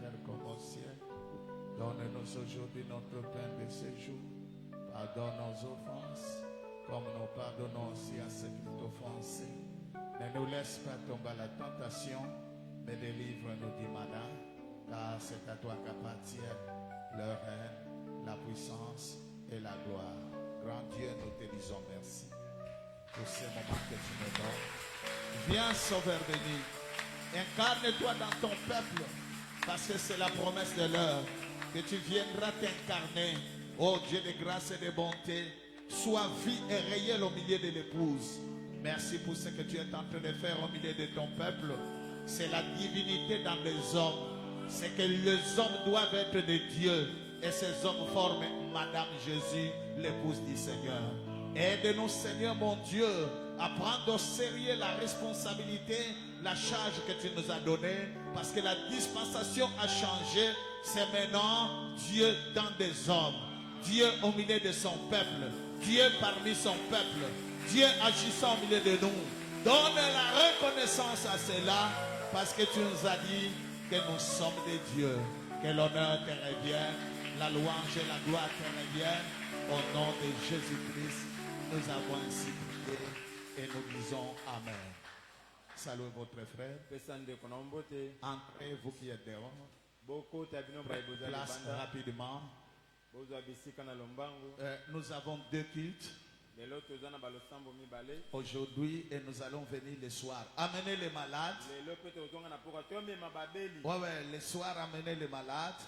terre comme au ciel. Donne-nous aujourd'hui notre pain de ce jour. Pardonne nos offenses, comme nous pardonnons aussi à ceux qui nous offensent. Ne nous laisse pas tomber à la tentation, mais délivre-nous du malin, car c'est à toi qu'appartiennent le règne, la puissance et la gloire. Grand Dieu, nous te disons merci pour ces moments que tu nous donnes. Viens, Sauveur béni, incarne-toi dans ton peuple, parce que c'est la promesse de l'heure, que tu viendras t'incarner. Oh Dieu de grâce et de bonté, sois vie et réel au milieu de l'épouse. Merci pour ce que tu es en train de faire au milieu de ton peuple. C'est la divinité dans les hommes. C'est que les hommes doivent être des dieux. Et ces hommes forment Madame Jésus, l'épouse du Seigneur. Aide-nous, Seigneur mon Dieu, à prendre au sérieux la responsabilité, la charge que tu nous as donnée. Parce que la dispensation a changé. C'est maintenant Dieu dans des hommes. Dieu au milieu de son peuple. Dieu parmi son peuple. Dieu agissant au milieu de nous. Donne la reconnaissance à cela, parce que tu nous as dit que nous sommes des dieux. Que l'honneur te revienne, la louange et la gloire te reviennent. Au nom de Jésus-Christ, nous avons ainsi prié et nous disons Amen. Saluez votre frère. Entrez, vous qui êtes dehors. Place rapidement. Nous avons deux cultes aujourd'hui et nous allons venir le soir. Amenez les malades. Ouais, le soir, amenez les malades.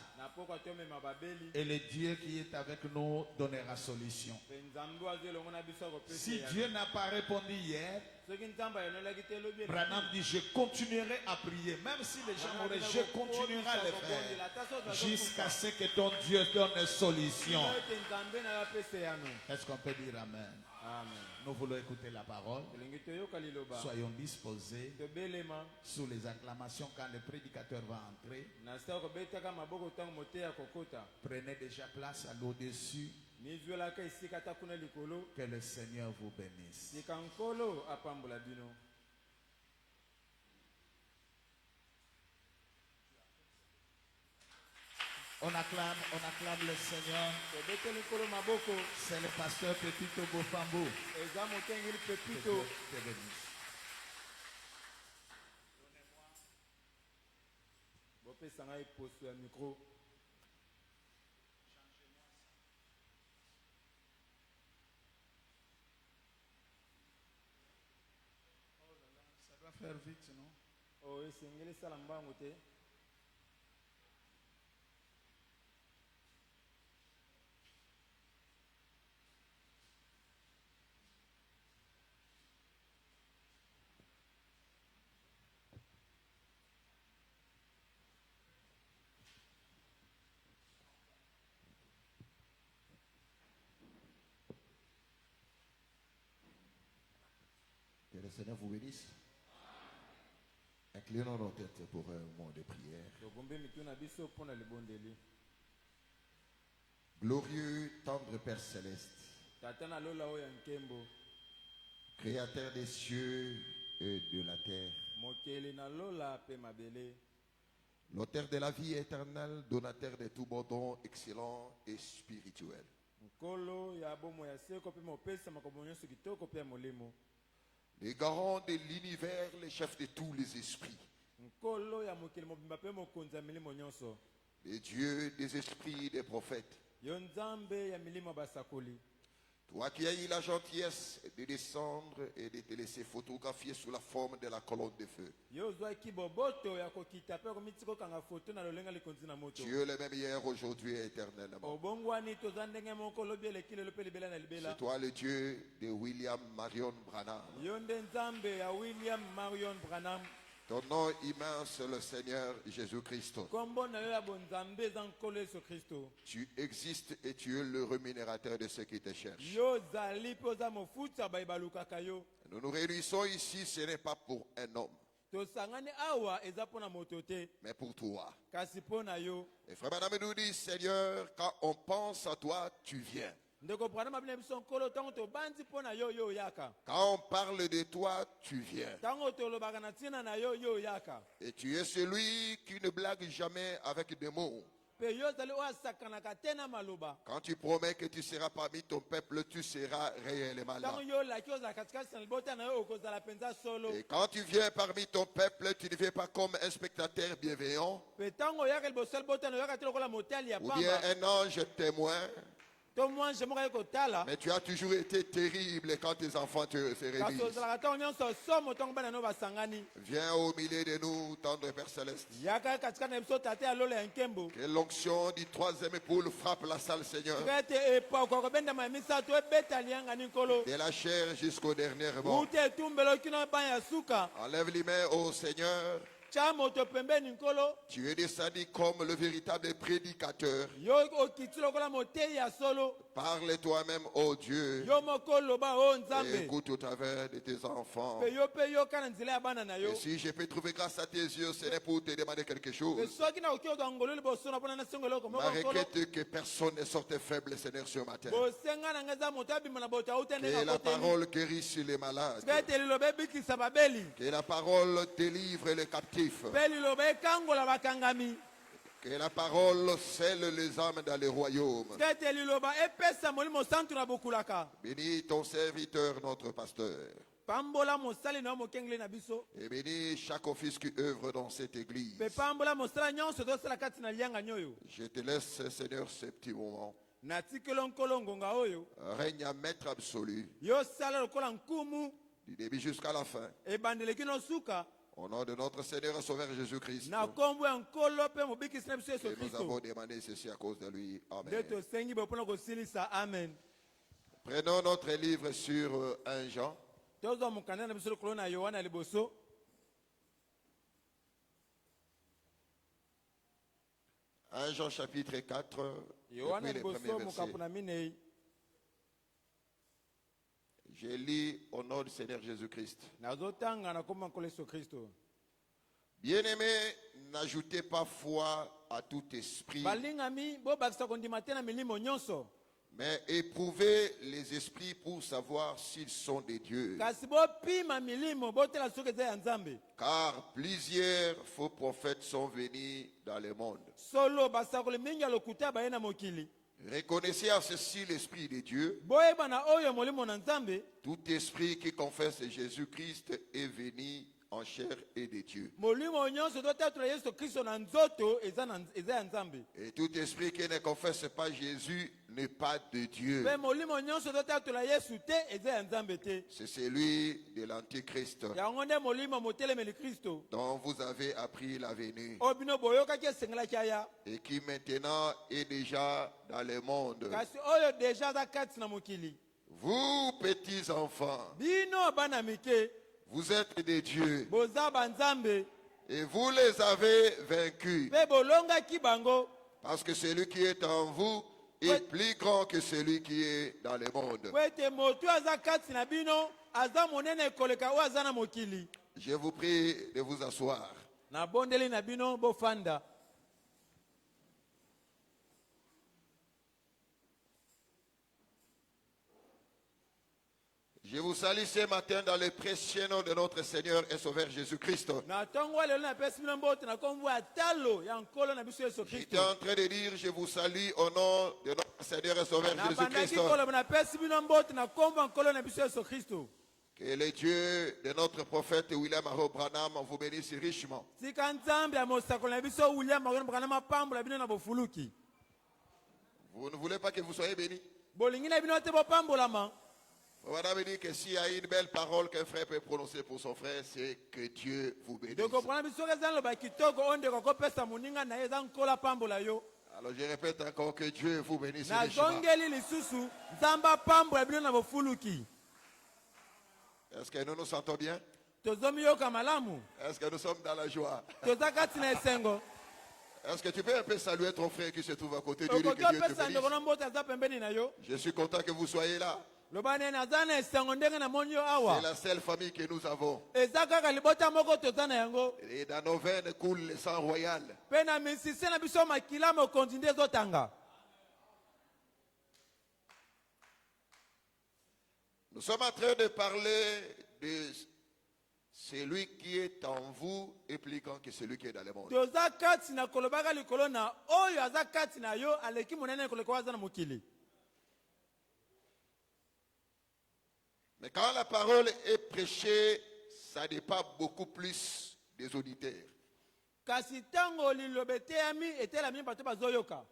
Et le Dieu qui est avec nous donnera solution. Si Dieu n'a pas répondu hier, Branham dit, je continuerai à prier. Même si les gens m'auraient, je continuerai à le faire. Jusqu'à ce que ton Dieu donne une solution. Est-ce qu'on peut dire Amen? Amen. Nous voulons écouter la parole. Soyons disposés sous les acclamations quand le prédicateur va entrer. Prenez déjà place à l'au-dessus. Que le Seigneur vous bénisse. On acclame le Seigneur. C'est le pasteur Pepito Bofambo. Que Dieu te bénisse. Ça doit faire vite, non? Que le Seigneur vous bénisse. Inclinons nos têtes pour un moment de prière. Glorieux, tendre Père céleste, Créateur des cieux et de la terre, l'auteur de la vie éternelle, donateur de tout bon don excellent et spirituel. Le garant de l'univers, le chef de tous les esprits. Le Dieu des esprits des prophètes. Toi qui as eu la gentillesse de descendre et de te laisser photographier sous la forme de la colonne de feu. Tu es le même hier, aujourd'hui et éternellement. C'est toi le Dieu de William Marion Branham. Ton nom immense, le Seigneur Jésus-Christ. Tu existes et tu es le rémunérateur de ceux qui te cherchent. Nous nous réunissons ici, ce n'est pas pour un homme, mais pour toi. Et Frère Branham nous dit, Seigneur, quand on pense à toi, tu viens. ndeko branham abina biso nkolo ntango tobandi mpo na yo yo oyaka Quand on parle de toi, tu viens. ntango tolobaka na ntina na yo yo oyaka Et tu es celui qui ne blague jamais avec des mots. mpe yo ozali oyo asakanaka te na maloba Quand tu promets que tu seras parmi ton peuple, tu seras réellement là. ntango yo olaki ozala katikati na libota na yo okozala mpenza solo Et quand tu viens parmi ton peuple, tu ne viens pas comme un spectateur bienveillant mpe ntango oyaka liboso ya libota na oyaka te lokola motali ya ou bien pamba un ange témoin, to mwange moko aye kotala mais tu as toujours été terrible quand tes enfants se kasi réunissent. ozalaka ntango nyonso somo ntango bana no basangani Viens au milieu de nous, tendre Père Céleste. yaka katikati na biso tate ya lolo ya nkembo Que l'onction du troisième épaule frappe la salle, Seigneur. tika ete epoko kobendama ya misato ebeta liangani nkolo De la chair jusqu'au dernier mot. ute etumbelo kino bana ya suka Enlève les mains, ô Seigneur. tya moto pembeni nkolo Tu es descendu comme le véritable prédicateur. yo okiti lokola moteyi ya solo Parle toi-même, ô Dieu. yo moko loba o Et nzambe écoute au travers de tes enfants. mpe yo mpe yoka na nzela ya bana na yo Et si je peux trouver grâce à tes yeux, ce n'est pour te demander quelque mpe chose. soki nakoki oka ngolu liboso na mpona nasengo eloko Ma moko nkolo requête est que personne ne sorte faible, Seigneur, ce matin. bosenga na ngai eza moto abima na boto auti Que ndenge la akoteli parole guérisse les malades. tika ete liloba ebikisa babeli Que la parole délivre les captifs. mpe liloba ekangola bakangami Que la parole scelle les âmes dans le royaume. tika ete liloba epesa molimo santu na bokulaka Bénis ton serviteur, notre pasteur. pambola mosali na yo mokengeli na biso Et bénis chaque office qui œuvre dans cette église. mpe pambola mosala nyonso tosala kati na liangani oyo Je te laisse, Seigneur, ces petits moments. natikelo nkolo ngonga oyo Règne à maître absolu, yo sala lokola nkumu du début jusqu'à la fin. ebandeli kino suka Au nom de notre Seigneur et Sauveur Jésus-Christ. na nkombo ya nkolo mpe mobikisi na biso yesu Et nous avons kristo demandé ceci à cause de lui. nde Amen. tosengi bo mpona kosilisa amen Prenons notre livre sur 1 Jean. tozwa mokanda na biso lokolo na yohana liboso 1 Jean chapitre 4, yohana depuis les liboso premiers mokapo versets. na minei Je lis au nom du Seigneur Jésus-Christ. nazotanga na nkombo ya nkolo yesu kristo Bien-aimés, n'ajoutez pas foi à tout esprit, balingami bobakisa kondima te na milimo nyonso mais éprouvez les esprits pour savoir s'ils sont de Dieu. kasi bopima milimo botela soki eza ya nzambe Car plusieurs faux prophètes sont venus dans le monde. solo basakoli mingi ya lokuta baye na mokili Reconnaissez à ceci l'Esprit de Dieu. boyeba na oyo molimo na nzambe Tout esprit qui confesse Jésus-Christ est venu en chair et de Dieu. molimo nyonso totatula yesu kristo na nzoto eza ya nzambe Et tout esprit qui ne confesse pas Jésus n'est pas de Dieu. mpe molimo nyonso totatula yesu te eza ya nzambe te C'est celui de l'Antichrist yango nde molimo motelemeli kristo dont vous avez appris la venue oyo bino boyokaki esengelaki aya et qui maintenant est déjà dans le monde. kasi oyo deja aza kati na mokili Vous, petits enfants, bino bana mike vous êtes des dieux boza banzambe et vous les avez vaincus mpe bolongaki bango parce que celui qui est en vous est plus grand que celui qui est dans le monde. po ete motu aza kati na bino aza monene koleka oyo aza na mokili Je vous prie de vous asseoir. nabondeli na bino bofanda Je vous salue ce matin dans le précieux nom de notre Seigneur et Sauveur Jésus-Christ. na ntongo wa lelo napesi bino mbote na nkombo ya talo ya nkolo na biso yesu J'étais kristo en train de dire, je vous salue au nom de notre Seigneur et Sauveur na bandaki Jésus-Christ. koloba napesi bino mbote na nkombo ya nkolo na biso yesu kristo Que le Dieu de notre prophète William Aro Branham vous bénisse richement. tika nzambe ya mosakoli na biso william makoni bokana mapambola bino na bofuluki Vous ne voulez pas que vous soyez bénis? bolingi na bino te bopambolama Madame dit que s'il y a une belle parole qu'un frère peut prononcer pour son frère, c'est que Dieu vous bénisse. dokopona biso soki eza loba kitoko oyo ndeko akopesa moninga na ye eza nkolo apambola yo Alors je répète encore que Dieu vous bénisse richement. nazongeli lisusu nzambe apambola bino na bofuluki Est-ce que nous nous sentons bien? tozomiyoka malamu Est-ce que nous sommes dans la joie? toza kati na esengo Est-ce que tu peux un peu saluer ton frère qui se trouve à côté de lui, okoki que Dieu te opesa ndeko bénisse? na mbote aza pembeni na yo Je suis content que vous soyez là. loba nene aza na esengo ndenge namoni yo C'est awa la seule famille que nous avons. eza kaka libota moko toza na yango Et dans nos veines coule le sang royal. mpe na misise na biso makila mokonzi nde ezotanga Nous sommes en train de parler de celui qui est en vous est plus grand que celui qui est dans le monde. toza kati na kolobaka likolo na oyo aza kati na yo aleki monene koleka oyo aza na mokili. Mais quand la parole est prêchée, ça dépend beaucoup plus des auditeurs. Kasi tango liloba eteyami etelami bato bazoyoka.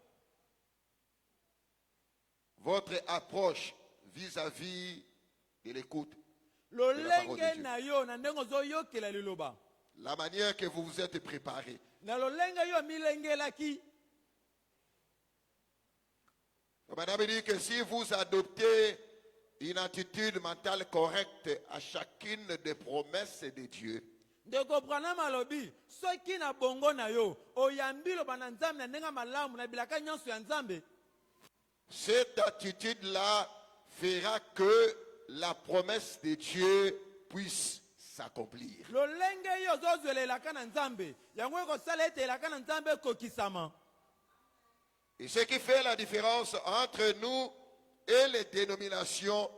Votre approche vis-à-vis de l'écoute, la parole de lolenge Dieu. na yo na ndenge ozoyokela liloba La manière que vous vous êtes préparé. na lolenge yo milengelaki. Madame dit que si vous adoptez une attitude mentale correcte à chacune des promesses de Dieu, ndeko Branham alobi soki na bongo na yo oyambi loba na nzambe na ndenge malamu na bilaka nyonso ya nzambe, cette attitude-là fera que la promesse de Dieu puisse s'accomplir. lolenge yo ozozwelelaka na nzambe yango ekosala ete elaka na nzambe ekokisama. Et ce qui fait la différence entre nous et les dénominations,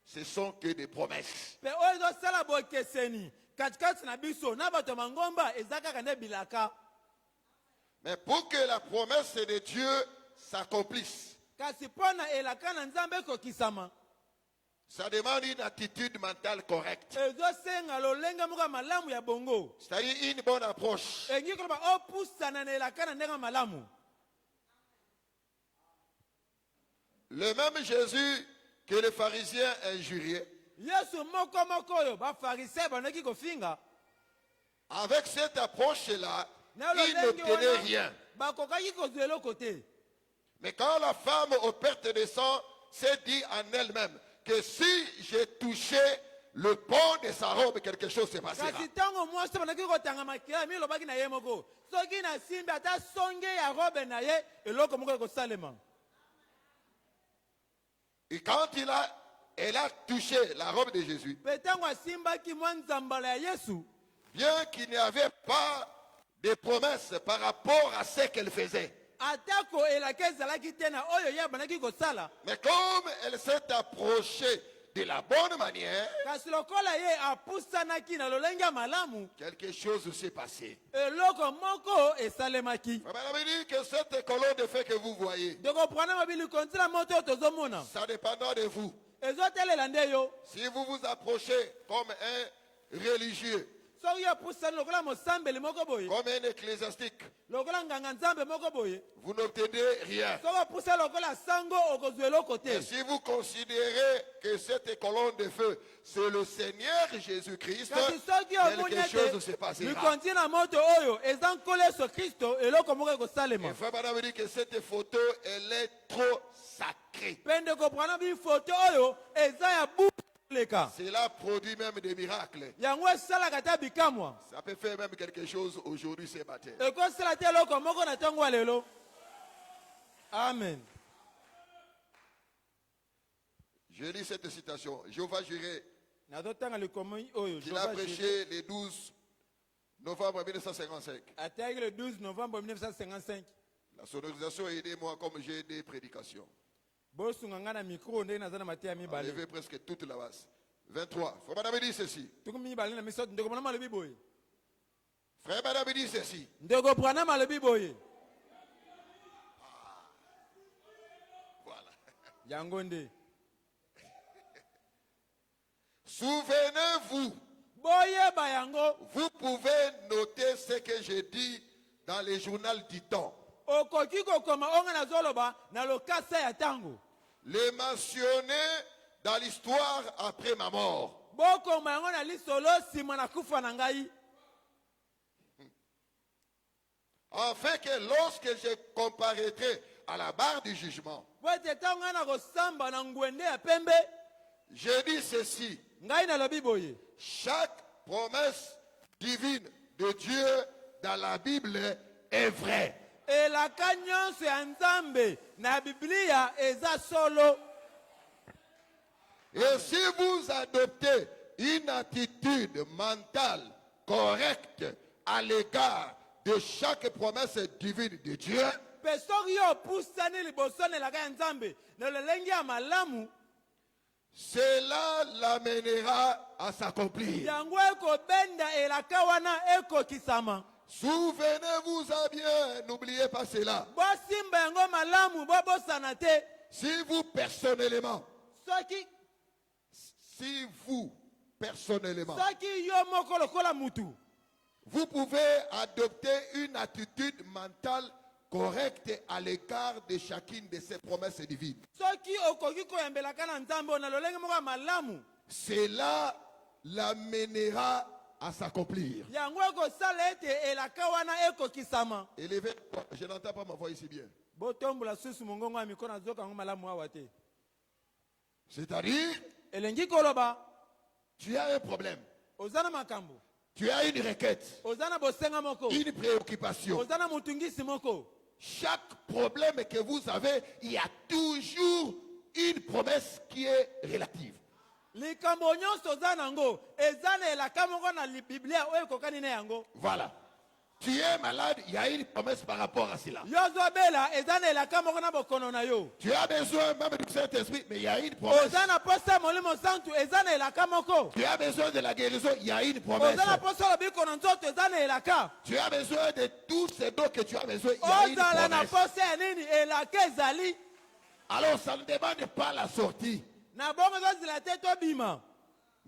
ce sont que des promesses. Pe oyo ezosala bokeseni katikati na biso na bato ya mangomba eza kaka nde bilaka. Mais pour que la promesse de Dieu s'accomplisse, Kasi mpo na elaka na nzambe ekokisama ça demande une attitude mentale correcte. ezosenga lolenge moko ya malamu ya bongo. C'est-à-dire une bonne approche. Engi koloba opusana na elaka na ndenge ya malamu. Le même Jésus que les pharisiens injuriaient, Yesu moko oyo bafarisee bandoki kofinga avec cette approche-là, na il lolenge n'obtenait wana rien. bakokaki kozwa eloko te. Mais quand la femme aux pertes de sang s'est dit en elle-même que si j'ai touché le pont de sa robe, quelque chose se passera. Kasi ntango mwasi bandoki kotanga makila milobaki na ye moko soki nasimbi ata songe ya robe na ye eloko moko ekosalema. Et quand elle a touché la robe de Jésus, Mpe ntango asimbaki mwa nzambala ya Yesu, bien qu'il n'y avait pas de promesses par rapport à ce qu'elle faisait, atako elaka ezalaki te na oyo ye bandaki kosala, mais comme elle s'est approchée de la bonne manière, kasi lokola ye apusanaki na lolenge ya malamu quelque chose s'est passé. eloko moko esalemaki. On dit que cette colonne de feu que vous voyez, ndeko prana mabili konzila moto oyo tozomona ça dépendant de vous. ezotelela nde yo. Si vous vous approchez comme un religieux, soki opusani lokola mosambeli moko boye, comme un ecclésiastique, lokola nganga nzambe moko boye, vous n'obtenez rien. soki opusani lokola sango okozwa eloko te. Et si vous considérez que cette colonne de feu, c'est le Seigneur Jésus-Christ, kasi soki omoni quelque chose ete se passera. likonzi na moto oyo eza nkolo yesu kristo eloko moko ekosalema. Et frère Madame dit que cette photo, elle est trop sacrée. Mpe ndeko prana bi foto oyo eza ya buleka Cela produit même des miracles. yango esalaka ta bikamwa, Ça peut faire même quelque chose aujourd'hui ce matin. ekosala te eloko moko na ntango ya lelo. Amen. Je lis cette citation. Jéhovah Jireh, nazotanga likomi oyo qu'il a prêché le 12 novembre 1955. ateyaki le 12 novembre 1955. La sonorisation a aidé moi comme j'ai des prédications. bosunga nga na mikro ndenge naza na mateya mibale Enlevé presque toute la base. 23. Frère Madame dit ceci. tuku mibale na misato. Ndeko Branham alobi boye, Frère Madame dit ceci. ndeko Branham alobi boye, Voilà. yango nde Souvenez-vous, boyeba yango. vous pouvez noter ce que j'ai dit dans le journal du temps. okoki kokoma onga nazoloba na lokasa ya tango. Le mentionner dans l'histoire après ma mort. bokoma yango na lisolo nsima na kufa na ngai, Afin que lorsque je comparaîtrai à la barre du jugement, po ete ntango ngai na kosamba na ngwende ya pembe, je dis ceci. ngai nalobi boye, Chaque promesse divine de Dieu dans la Bible est vraie. elaka nyonso ya nzambe na biblia eza solo. Et si vous adoptez une attitude mentale correcte à l'égard de chaque promesse divine de Dieu, mpe soki yo opusani liboso na elaka ya nzambe na lolenge ya malamu, cela l'amènera à s'accomplir. yango ekobenda elaka wana ekokisama. Souvenez-vous à bien, n'oubliez pas cela. bosimba yango malamu bobosana te. Si vous personnellement, soki yo moko lokola mutu vous pouvez adopter une attitude mentale correcte à l'égard de chacune de ces promesses divines. soki okoki koyambelaka na nzambe na lolenge moko ya malamu, Cela l'amènera à s'accomplir. yango ekosala ete elaka wana ekokisama. Élevez, je n'entends pas ma voix ici bien. botombola susu mongongo ya mikolo nazoka yango malamu awa te. C'est-à-dire, elengi koloba tu as un problème, oza na makambo, tu as une requête, oza na bosenga moko, une préoccupation. oza na mutungisi moko. Chaque problème que vous avez, il y a toujours une promesse qui est relative. likambo nyonso oza nango eza na elaka moko na biblia oyo ekokani na yango. Voilà. Tu es malade, il y a une promesse par rapport à cela. yo ozobela eza na elaka moko na bokono na yo. Tu as besoin même du Saint-Esprit, mais il y a une promesse. oza na posa ya molimo santu eza na elaka moko. Tu as besoin de la guérison, il y a une promesse. oza na posa ya lobiko na nzoto eza na elaka. Tu as besoin de tous ces dons que tu as besoin, il y a une ozala na promesse. posa ya nini elaka ezali. Alors ça ne demande pas la sortie, na bongo ezozela te tobima,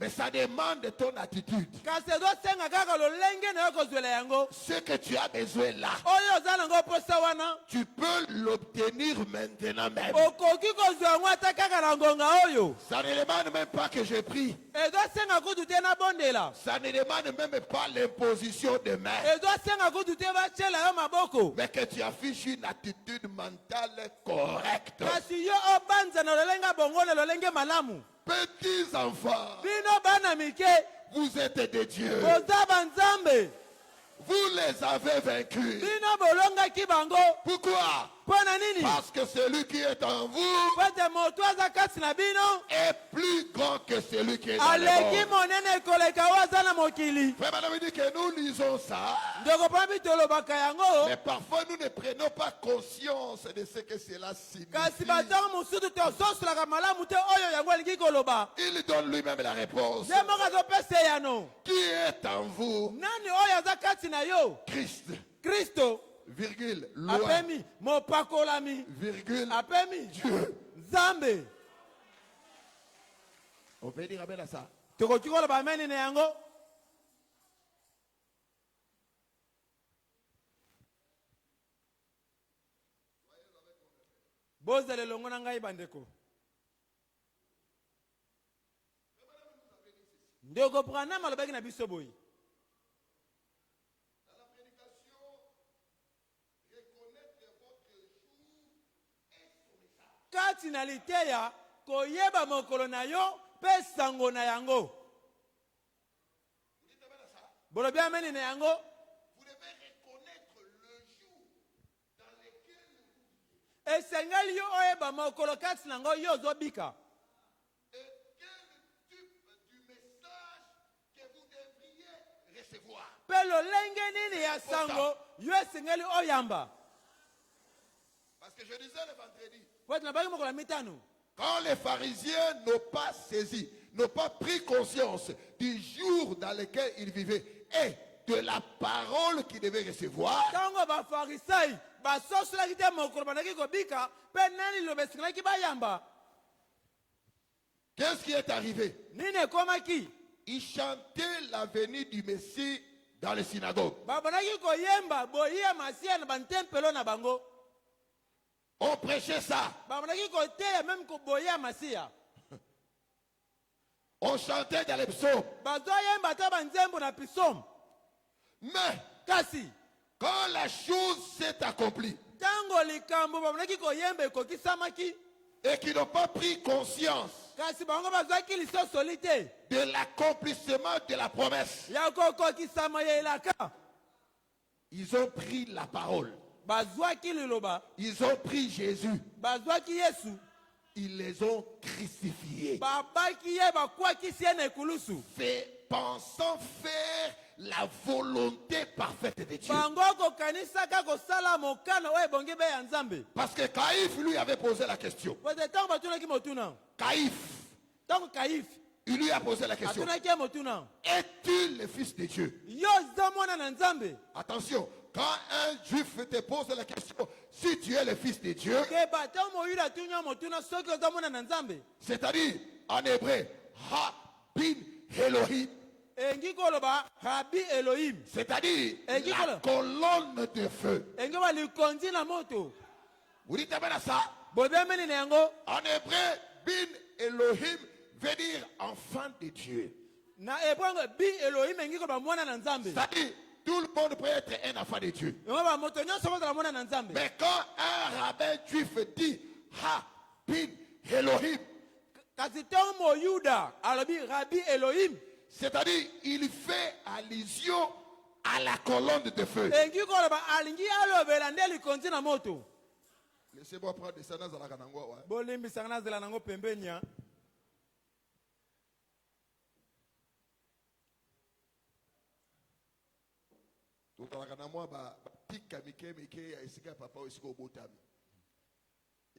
mais ça demande ton attitude. kasi ezosenga kaka lolenge na yo kozwela yango. Ce que tu as besoin là, oyo oza nango posa wana tu peux l'obtenir maintenant même. okoki kozwa yango ata kaka na ngonga oyo. Ça ne demande même pas que je prie. ezosenga kutu te nabondela, Ça ne demande même pas l'imposition de main. ezosenga kutu te batiela yo maboko, Mais que tu affiches une attitude mentale correcte. kasi yo obanza na lolenge ya bongo na lolenge malamu. Petits enfants, bino bana mike vous êtes des dieux. boza banzambe, Vous les avez vaincus. bino bolongaki bango. Pourquoi? mpo na nini? Parce que celui qui est en vous po ete moto aza kati na bino est plus grand que celui qui est dans le aleki monde. monene koleka oyo aza na mokili. Frère Madame dit que nous lisons ça, ndeko mpona tolobaka yango, mais parfois nous ne prenons pas conscience de ce que cela kasi signifie. batongo mosusu tozosolaka malamu te oyo yango alingi koloba. Il donne lui-même la réponse. ye moko azopesa eyano. Qui est en vous? nani oyo aza kati na yo? Christ, kristo virgule, loi, apemi mopakolami, virgule, apemi Dieu. nzambe. On peut dire amen à ça. tokoki koloba ameni na yango. bozala elongo na ngai bandeko. ndeko branam alobaki na biso boye, kati na liteya koyeba mokolo na yo mpe sango na yango. bolobi ameni na yango. Vous devez reconnaître le jour dans lequel esengeli yo oyeba mokolo kati na yango yo ozobika. et quel type du message que vous devriez recevoir. mpe lolenge nini ya sango yo esengeli oyamba. Parce que je disais le vendredi, po ete nabaki mokolo ya mitano, quand les pharisiens n'ont pas saisi, n'ont pas pris conscience du jour dans lequel ils vivaient et de la parole qu'ils devaient recevoir, ntango bafarisai basosolaki te mokolo bandaki kobika mpe nani liloba esengelaki bayamba. qu'est-ce qui est arrivé? nini ekomaki? Ils chantaient la venue du Messie dans les synagogues. babandaki koyemba boyi ya masiya na bantempelo na bango. On prêchait ça. babandaki koteya meme boyi ya masiya. On chantait dans les psaumes. bazoyemba ata banzembo na pisome. Mais kasi quand la chose s'est accomplie ntango likambo babandaki koyemba ekokisamaki, et qu'ils n'ont pas pris conscience kasi bango bazwaki lisosoli te de l'accomplissement de la promesse, ya kokokisama ya elaka, ils ont pris la parole. bazwaki liloba, Ils ont pris Jésus. bazwaki yesu, Ils les ont crucifiés. babaki ye bakwakisi ye na ekulusu. Pensant faire la volonté parfaite de Dieu. bango kokanisaka kosala mokano oyo ebongi be ya nzambe. Parce que Caïphe lui avait posé la question. po ete ntango batunaki motuna, Caïphe, ntango Kaïphe il lui a posé la question. atunaki ye motuna Es-tu le fils de Dieu? yo oza mwana na Nzambe? Attention, quand un juif te pose la question, si tu es le fils de Dieu, keba ntango moyuda atuni yo motuna soki oza mwana na Nzambe, c'est-à-dire en hébreu, Ha bin Elohim, engi koloba Rabbi Elohim, c'est-à-dire Et qui la colle? colonne de feu. engi ba likonzi na moto. Vous dites bien ça? Bobemeli na yango En hébreu, bin Elohim veut dire enfant de Dieu. na ebwango bi Elohim engi koloba mwana na Nzambe. C'est-à-dire, tout le monde peut être un enfant de Dieu. Yango ba moto nyonso bazala mwana na Nzambe. Mais quand un rabbin juif dit Ha bin Elohim, Kasi ntango moyuda alobi Rabbi Elohim, c'est-à-dire il fait allusion à la colonne de feu. engi koloba alingi alobela nde likonzi na moto. Laissez-moi prendre des scènes à la Kanangwa. Bolimbisaka na zela nango pembeni ya. Tout à l'heure, tika mike ya esika papa esika obotami.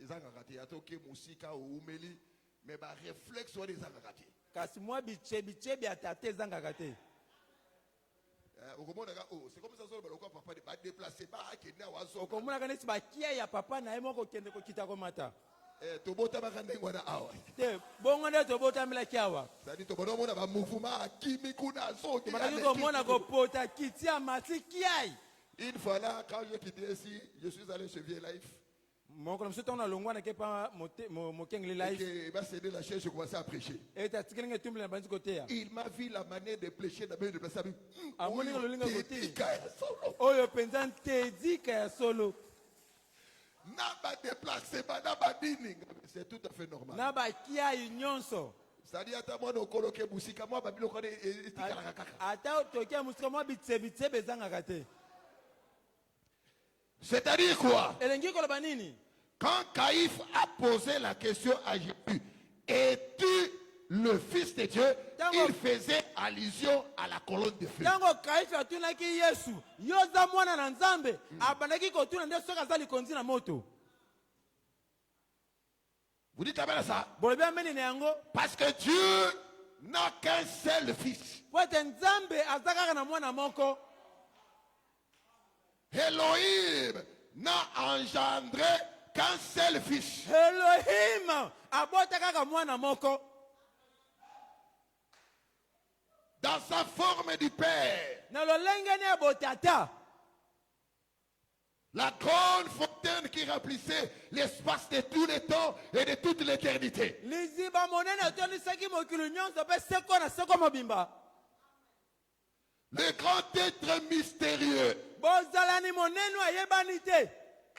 Ezanga kati atoke musika umeli mais ba réflexe wa ezanga kati. Kasi mwa bichebi atate ezangaka te. C'est comme ça que papa va déplacer ba akenda wazo. Okomonaka neti bakia ya papa na ye moko kende kokita komata. Tobota bakandengwa na awa. Te bongo nde tobotamilaki awa. C'est-à-dire tobona mona ba mouvement akimi kuna soki. Tomanaki komona kopota kiti ya masi kiai. Une fois là, quand j'ai quitté ici, je suis allé chez Vieux Life. Moko na msoto na longwa na kepa mokengli life. Et il m'a cédé la chaise, je commençais à prêcher. Eta tikilinga tumbi na banzi kotea. Il m'a vu la manière de prêcher, de me déplacer. Amoni nga lolinga koti. Oyo penza ntedika ya solo. Naba déplacé, naba dining. C'est tout à fait normal. Na bakia nyonso. C'est-à-dire, à moi, nous coloquer musika, moi, babilo kone etikalaka. Ata tokia musika mwa bitse bezangaka te. C'est-à-dire quoi? Elengi koloba nini? Quand Caïphe a posé la question à Jésus, es-tu le fils de Dieu? Il faisait allusion à la colonne de feu. Tango Kaïphe atunaki Yesu, yoza mwana na Nzambe, abandaki kotuna nde soka za likonzi na moto. Vous dites amen à ça? Bolobi ameni na yango, Parce que Dieu n'a qu'un seul fils. po ete Nzambe azakaka na mwana moko. Elohim n'a engendré qu'un seul fils. Elohim abota kaka mwana moko. Dans sa forme du Père. Na lolenge ne botata. La grande fontaine qui remplissait l'espace de tous les temps et de toute l'éternité. Liziba monene tonisaki mokili nyonso pe seko na seko mobimba. Le grand être mystérieux Bozalani monene ayebani te.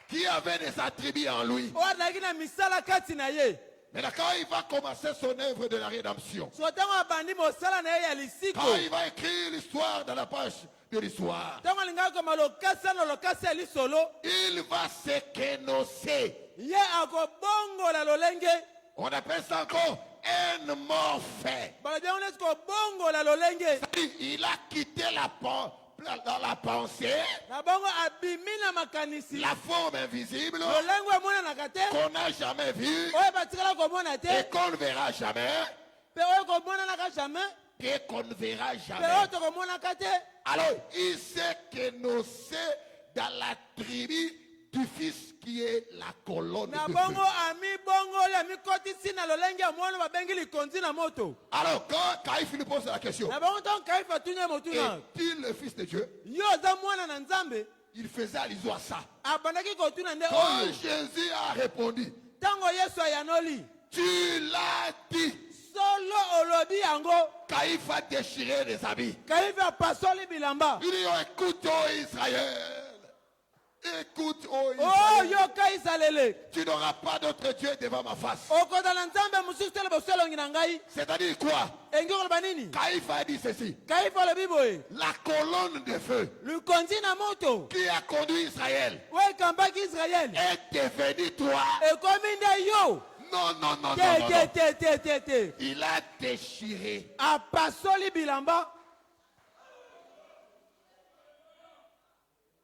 qui avait des attributs en lui. O adaki na misala kati na ye. Mais quand il va commencer son œuvre de la rédemption, So tango abandi mosala na ye ya lisiko. quand il va écrire l'histoire dans la page de l'histoire, Tango alingaka koma lokasa na lokasa ya lisolo. il va s'équenocer. Ye akobongola lolenge. On appelle ça encore un mort fait. Balobi yango neti kobongola lolenge. Il a quitté dans la pensée, Na bongo abimi na makanisi. la forme invisible Lolenge emonanaka te. qu'on n'a jamais vue Oyo batikala komona et te. qu'on ne verra jamais, Pe oyo komonanaka jamais. et qu'on ne verra Pe oyo jamais. tokomonaka te. Alors, il s'est équenossé dans la tribu du fils qui est la colonne Na de bongo feu. ami bongoli amikotisi na lolenge ya mwana babengi likonzi na moto. Alors, quand Caïphe lui pose la question, Na bongo ntango Kaïphe atunya motuna. est-il le fils de Dieu? Yo oza mwana na Nzambe. Il faisait allusion à ça. Abandaki kotuna nde Quand oyo. Jésus a répondu, Ntango Yesu ayanoli. tu l'as dit. Solo olobi yango. Caïphe a déchiré les habits. Kaïphe apasoli bilamba. Il dit, oh, écoute, oh Israël. Écoute, oh Oh Israël. yoka Isalele. Tu n'auras pas d'autre Dieu devant ma face. Okozala Nzambe mosusu te liboso elongi na ngai. C'est-à-dire quoi? Engi koloba nini? Caïphe a dit ceci. Kaïphe alobi boye. La colonne de feu Likonzi na moto. qui a conduit Israël Oyo ekambaki Israel. est devenu toi. Ekomi nde yo. Non, non, non, non, Te non, te non. te te te te. Il a déchiré. Apasoli bilamba.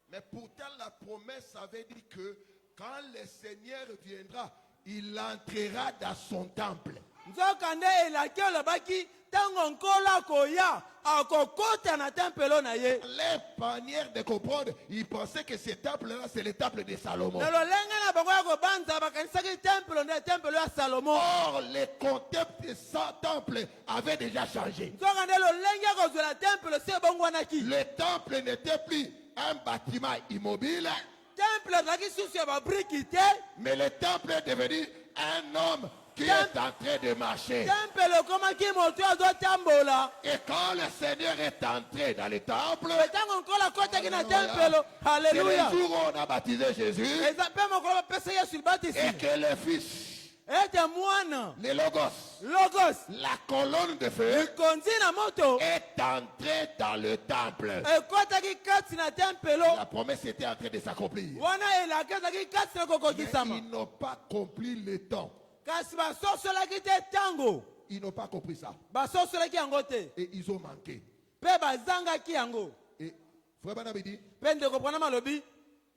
Mais pourtant, la promesse avait dit que quand le Seigneur viendra, il entrera dans son temple. nzokande elaki olobaki ntango nkolo akoya akokota na tempelo na ye. Les manières de comprendre, ils pensaient que ce temple-là, c'est le temple de Salomon. na lolenge na bango ya kobanza bakanisaki tempelo nde tempelo ya salomo. Or, le concept de ce temple avait déjà changé. nzokande lolenge ya kozwela tempelo se ebongwanaki. Le temple n'était plus un bâtiment immobile, temple ezalaki susu ya babriki te. mais le temple est devenu un homme qui est en train de marcher. tempelo ekomaki moto azotambola. Et quand le Seigneur est entré dans le temple, ntango nkolo akotaki na tempelo. c'est le halleluya. jour où on a baptisé Jésus eza mpe mokolo bapesa yesu libatisi. et que le Fils, ete mwana le Logos, logos la colonne de feu, likonzi na moto est entré dans le temple. ekotaki kati na tempelo. La promesse était en train de s'accomplir. wana elaki ezalaki kati na Mais kokokisama. ils n'ont pas compris le temps. kasi basosolaki te ntango. Ils n'ont pas compris ça. basosolaki yango te. Et ils ont manqué. mpe bazangaki yango. Et Frère Banam dit, mpe ndeko mpona malobi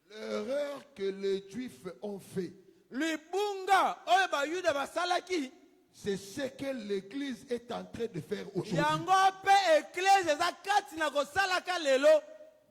l'erreur que les Juifs ont fait, libunga oyo bayuda basalaki c'est ce que l'Église est en train de faire aujourd'hui. yango mpe eklese eza kati na kosalaka lelo.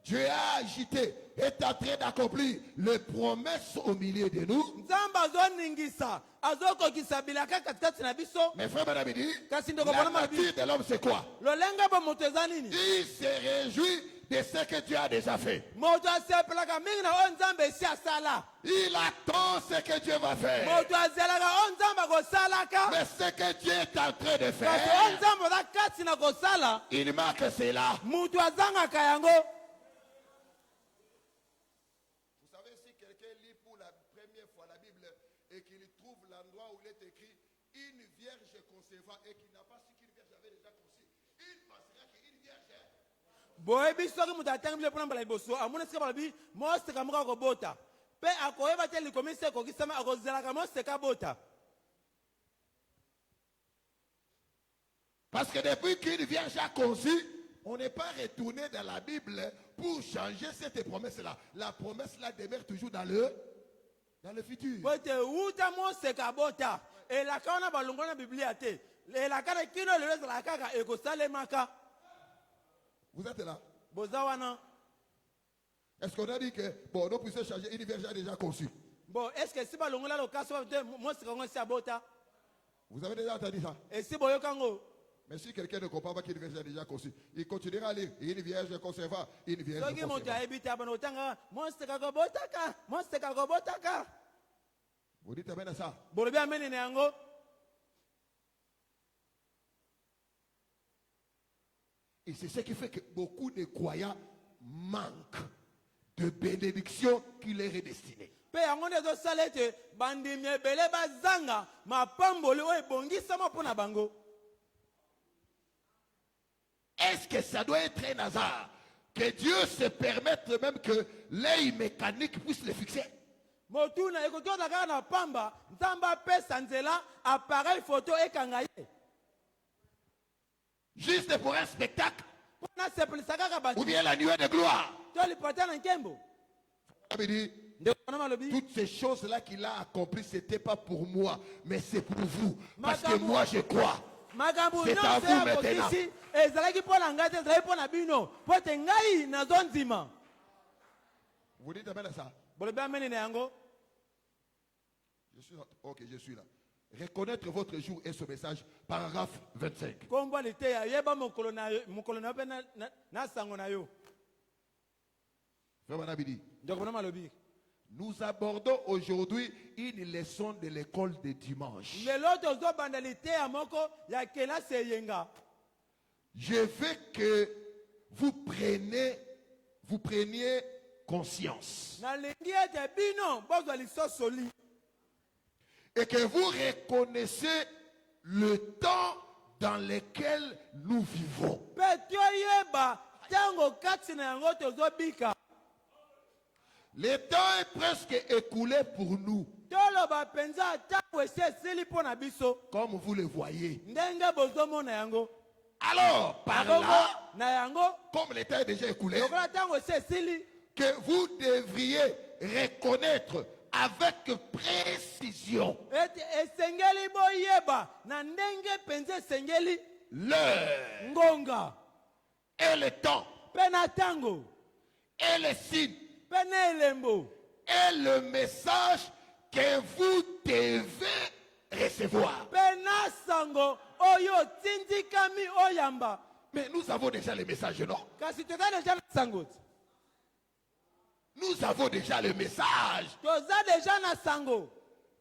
Dieu a agité, est en train d'accomplir les promesses au milieu de nous. nzambe azoningisa azokokisa bilaka katikati na biso. Mais Frère Banam dit, kasi ndeko la mpona malobi nature de l'homme c'est quoi? lolenge bo moto eza nini. Il se réjouit de ce que Dieu a déjà fait. moto asepelaka mingi na oyo nzambe esi asala. Il attend ce que Dieu va faire. moto azelaka oyo nzambe akosalaka. Mais ce que Dieu est en train de kasi oyo faire, nzambe aza kati na kosala il manque cela. moto azangaka yango. Vous savez, si quelqu'un lit pour la première fois la Bible et qu'il trouve l'endroit où il est écrit une vierge concevant et qu'il n'a pas su qu'une vierge avait déjà conçu, il pensera qu'une vierge est. boyebi soki moto atangi bile mpona mbala liboso amoni esika balobi moseka moko akobota mpe akoyeba te likomisi ekokisama akozelaka moseka bota. Parce que depuis qu'une vierge a conçu, on n'est pas retourné dans la Bible pour changer cette promesse-là. La promesse-là demeure toujours dans le futur. po ete wuta moseka bota elaka wana balongwa na biblia te elaka na kino lelo ezala kaka ekosalemaka. Vous êtes là? boza wana Est-ce qu'on a dit que, bon, on puisse changer, une vierge a déjà conçu? bon estce si balongola lokasi ba te moseka ngo esi abota. Vous avez déjà entendu ça? esi boyokango. Mais si quelqu'un ne comprend pas qu'une vierge a déjà conçu, il continuera à lire. Une vierge concevant, une vierge soki moto concevant. ayebi te abana otanga moseka kobotaka moseka kobotaka. Vous dites amen à ça? bolobi ameni na yango. Et c'est ce qui fait que beaucoup de croyants manquent de bénédiction qui leur est destinée. mpe yango nde ezosala ete bandimi ebele bazanga mapamboli oyo ebongisama mpo na bango. Est-ce que ça doit être un hasard que Dieu se permette même que l'œil mécanique puisse le fixer? motuna ekoki ozala kaka na pamba nzambe apesa nzela appareil photo ekanga ye Juste pour un spectacle mpo nasepelisa kaka ou bato bien la nuée de gloire. to lipata na nkembo. Ça veut dire, ndeko wana malobi toutes ces choses-là qu'il a accomplies, ce n'était pas pour moi, mais c'est pour vous. Parce que Madame- moi, je crois. makambo C'est à nyonso vous ya maintenant. bokisi ezalaki mpo na ngai te ezalaki mpo na bino mpo ete ngai nazondima. Vous dites amen à ça? bolobi ameni na yango. Je suis là. Ok, je suis là. Reconnaître votre jour et ce message, paragraphe 25. kombo liteya yeba mokolo na yo mpe na sango na yo. Frère Manabidi, ndeko wana malobi nous abordons aujourd'hui une leçon de l'école de dimanche. lelo tozobanda liteya moko ya kelasi eyenga. Je veux que vous preniez conscience nalingi ete bino bozwa lisosoli et que vous reconnaissiez le temps dans lequel nous vivons. mpe toyeba ntango kati na yango tozobika. Le temps est presque écoulé pour nous, toloba mpenza ntango esi esili mpo na biso comme vous le voyez. ndenge bozomona yango. Alors, par bongo là, na yango comme le temps est déjà écoulé, lokola ntango esi esili que vous devriez reconnaître avec précision ete esengeli boyeba na ndenge penza esengeli l'heure ngonga et le temps mpe na ntango et les signes mpe na elembo et le message que vous devez recevoir. mpe na sango oyo otindikami oyamba. Mais nous avons déjà le message, non? Kasi toza deja na sango ti. Nous avons déjà le message. Toza deja na sango.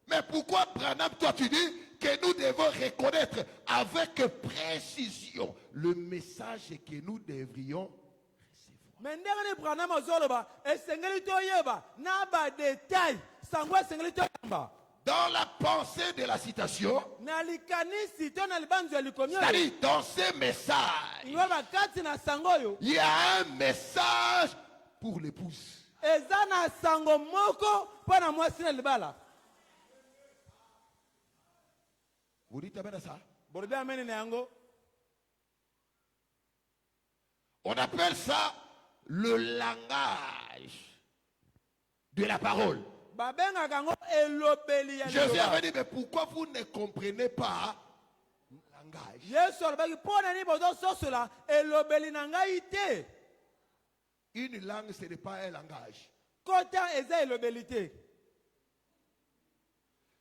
Mais pourquoi, Branham, toi tu dis que nous devons reconnaître avec précision le message que nous devrions recevoir? Me ndenge ni Branham ozoloba esengeli toyeba na ba détail sango esengeli toyamba. Dans la pensée de la citation, Na likanisi to na libanzo ya likomio. c'est-à-dire dans ce message, Ngoba kati na sango yo. il y a un message pour l'épouse. Eza na sango moko mpo na mwasi na libala. Vous dites amen à ça? Bolobi ameni na yango. On appelle ça le langage de la parole. Babengaka yango elobeli ya Je viens liloba. me dire, mais pourquoi vous ne comprenez pas le langage? Yesu alobaki mpo na nini bozososola elobeli na ngai te. Une langue, ce n'est pas un langage. Kota eza elobeli te.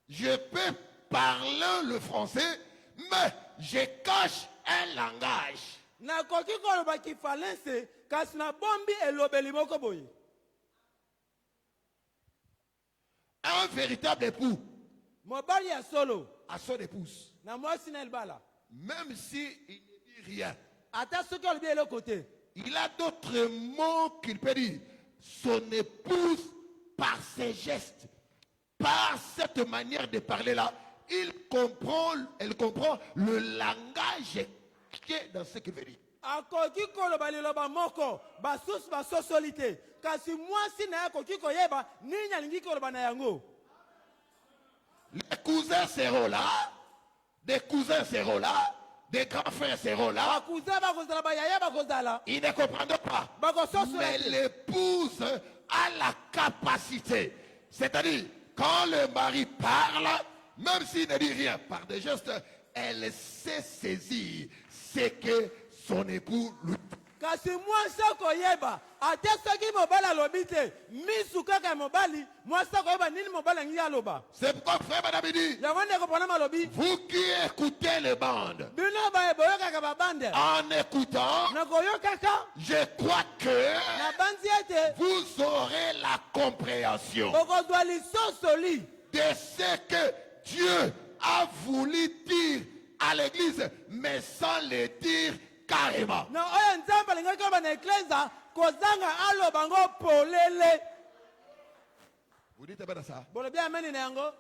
Je peux parler le français, mais je cache un langage. Nakoki koloba kifalense kasi na bombi elobeli moko boye. Un véritable époux Mobali ya solo à son épouse, na mwasi na libala. même s'il ne dit rien, Ata soki alobi eloko te. il a d'autres mots qu'il peut dire. Son épouse, par ses gestes, par cette manière de parler là, elle comprend le langage qui est dans ce qu'il veut dire. Akoki koloba liloba moko basusu basosoli te. Kasi mwasi na ye akoki koyeba nini alingi koloba na yango. Les cousins seront là, des cousins seront là, des grands frères seront là. Bakuza bakozala bayaya bakozala. Ils ne comprendront pas. Bakososola Mais te. l'épouse a la capacité. C'est-à-dire, quand le mari parle, même s'il ne dit rien, par des gestes, elle sait saisir ce que son époux lui dit. Kasi mwasi akoyeba ate soki mobali alobi te misu kaka ya mobali mwasi akoyeba nini mobali alingi aloba. C'est pourquoi frère madame dit, Yango ndeko mpona malobi vous qui écoutez les bandes, bino baye boyokaka babande en écoutant, nakoyokaka je crois que na bandi ete vous aurez la compréhension bokozwa lisosoli de ce que Dieu a voulu dire à l'église, mais sans le dire carrément. na oyo nzambe alingaki oloba na eklesa kozanga aloba ngo polele. Vous dites bien ça? Bolobi ameni na yango.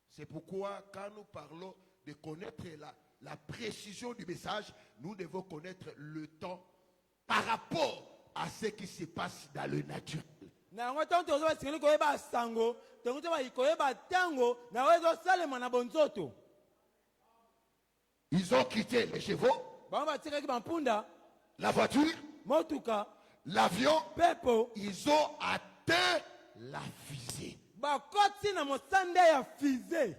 C'est pourquoi quand nous parlons de connaître la précision du message, nous devons connaître le temps par rapport à ce qui se passe dans le naturel. Na yango ntango tozoba singeli koyeba sango tongo toba koyeba ntango na oyo ezosalema na bonzoto. Ils ont quitté les chevaux, Bango batikaki bampunda la voiture, motuka l'avion, pepo ils ont atteint la visée. bakoti na mosande ya fize.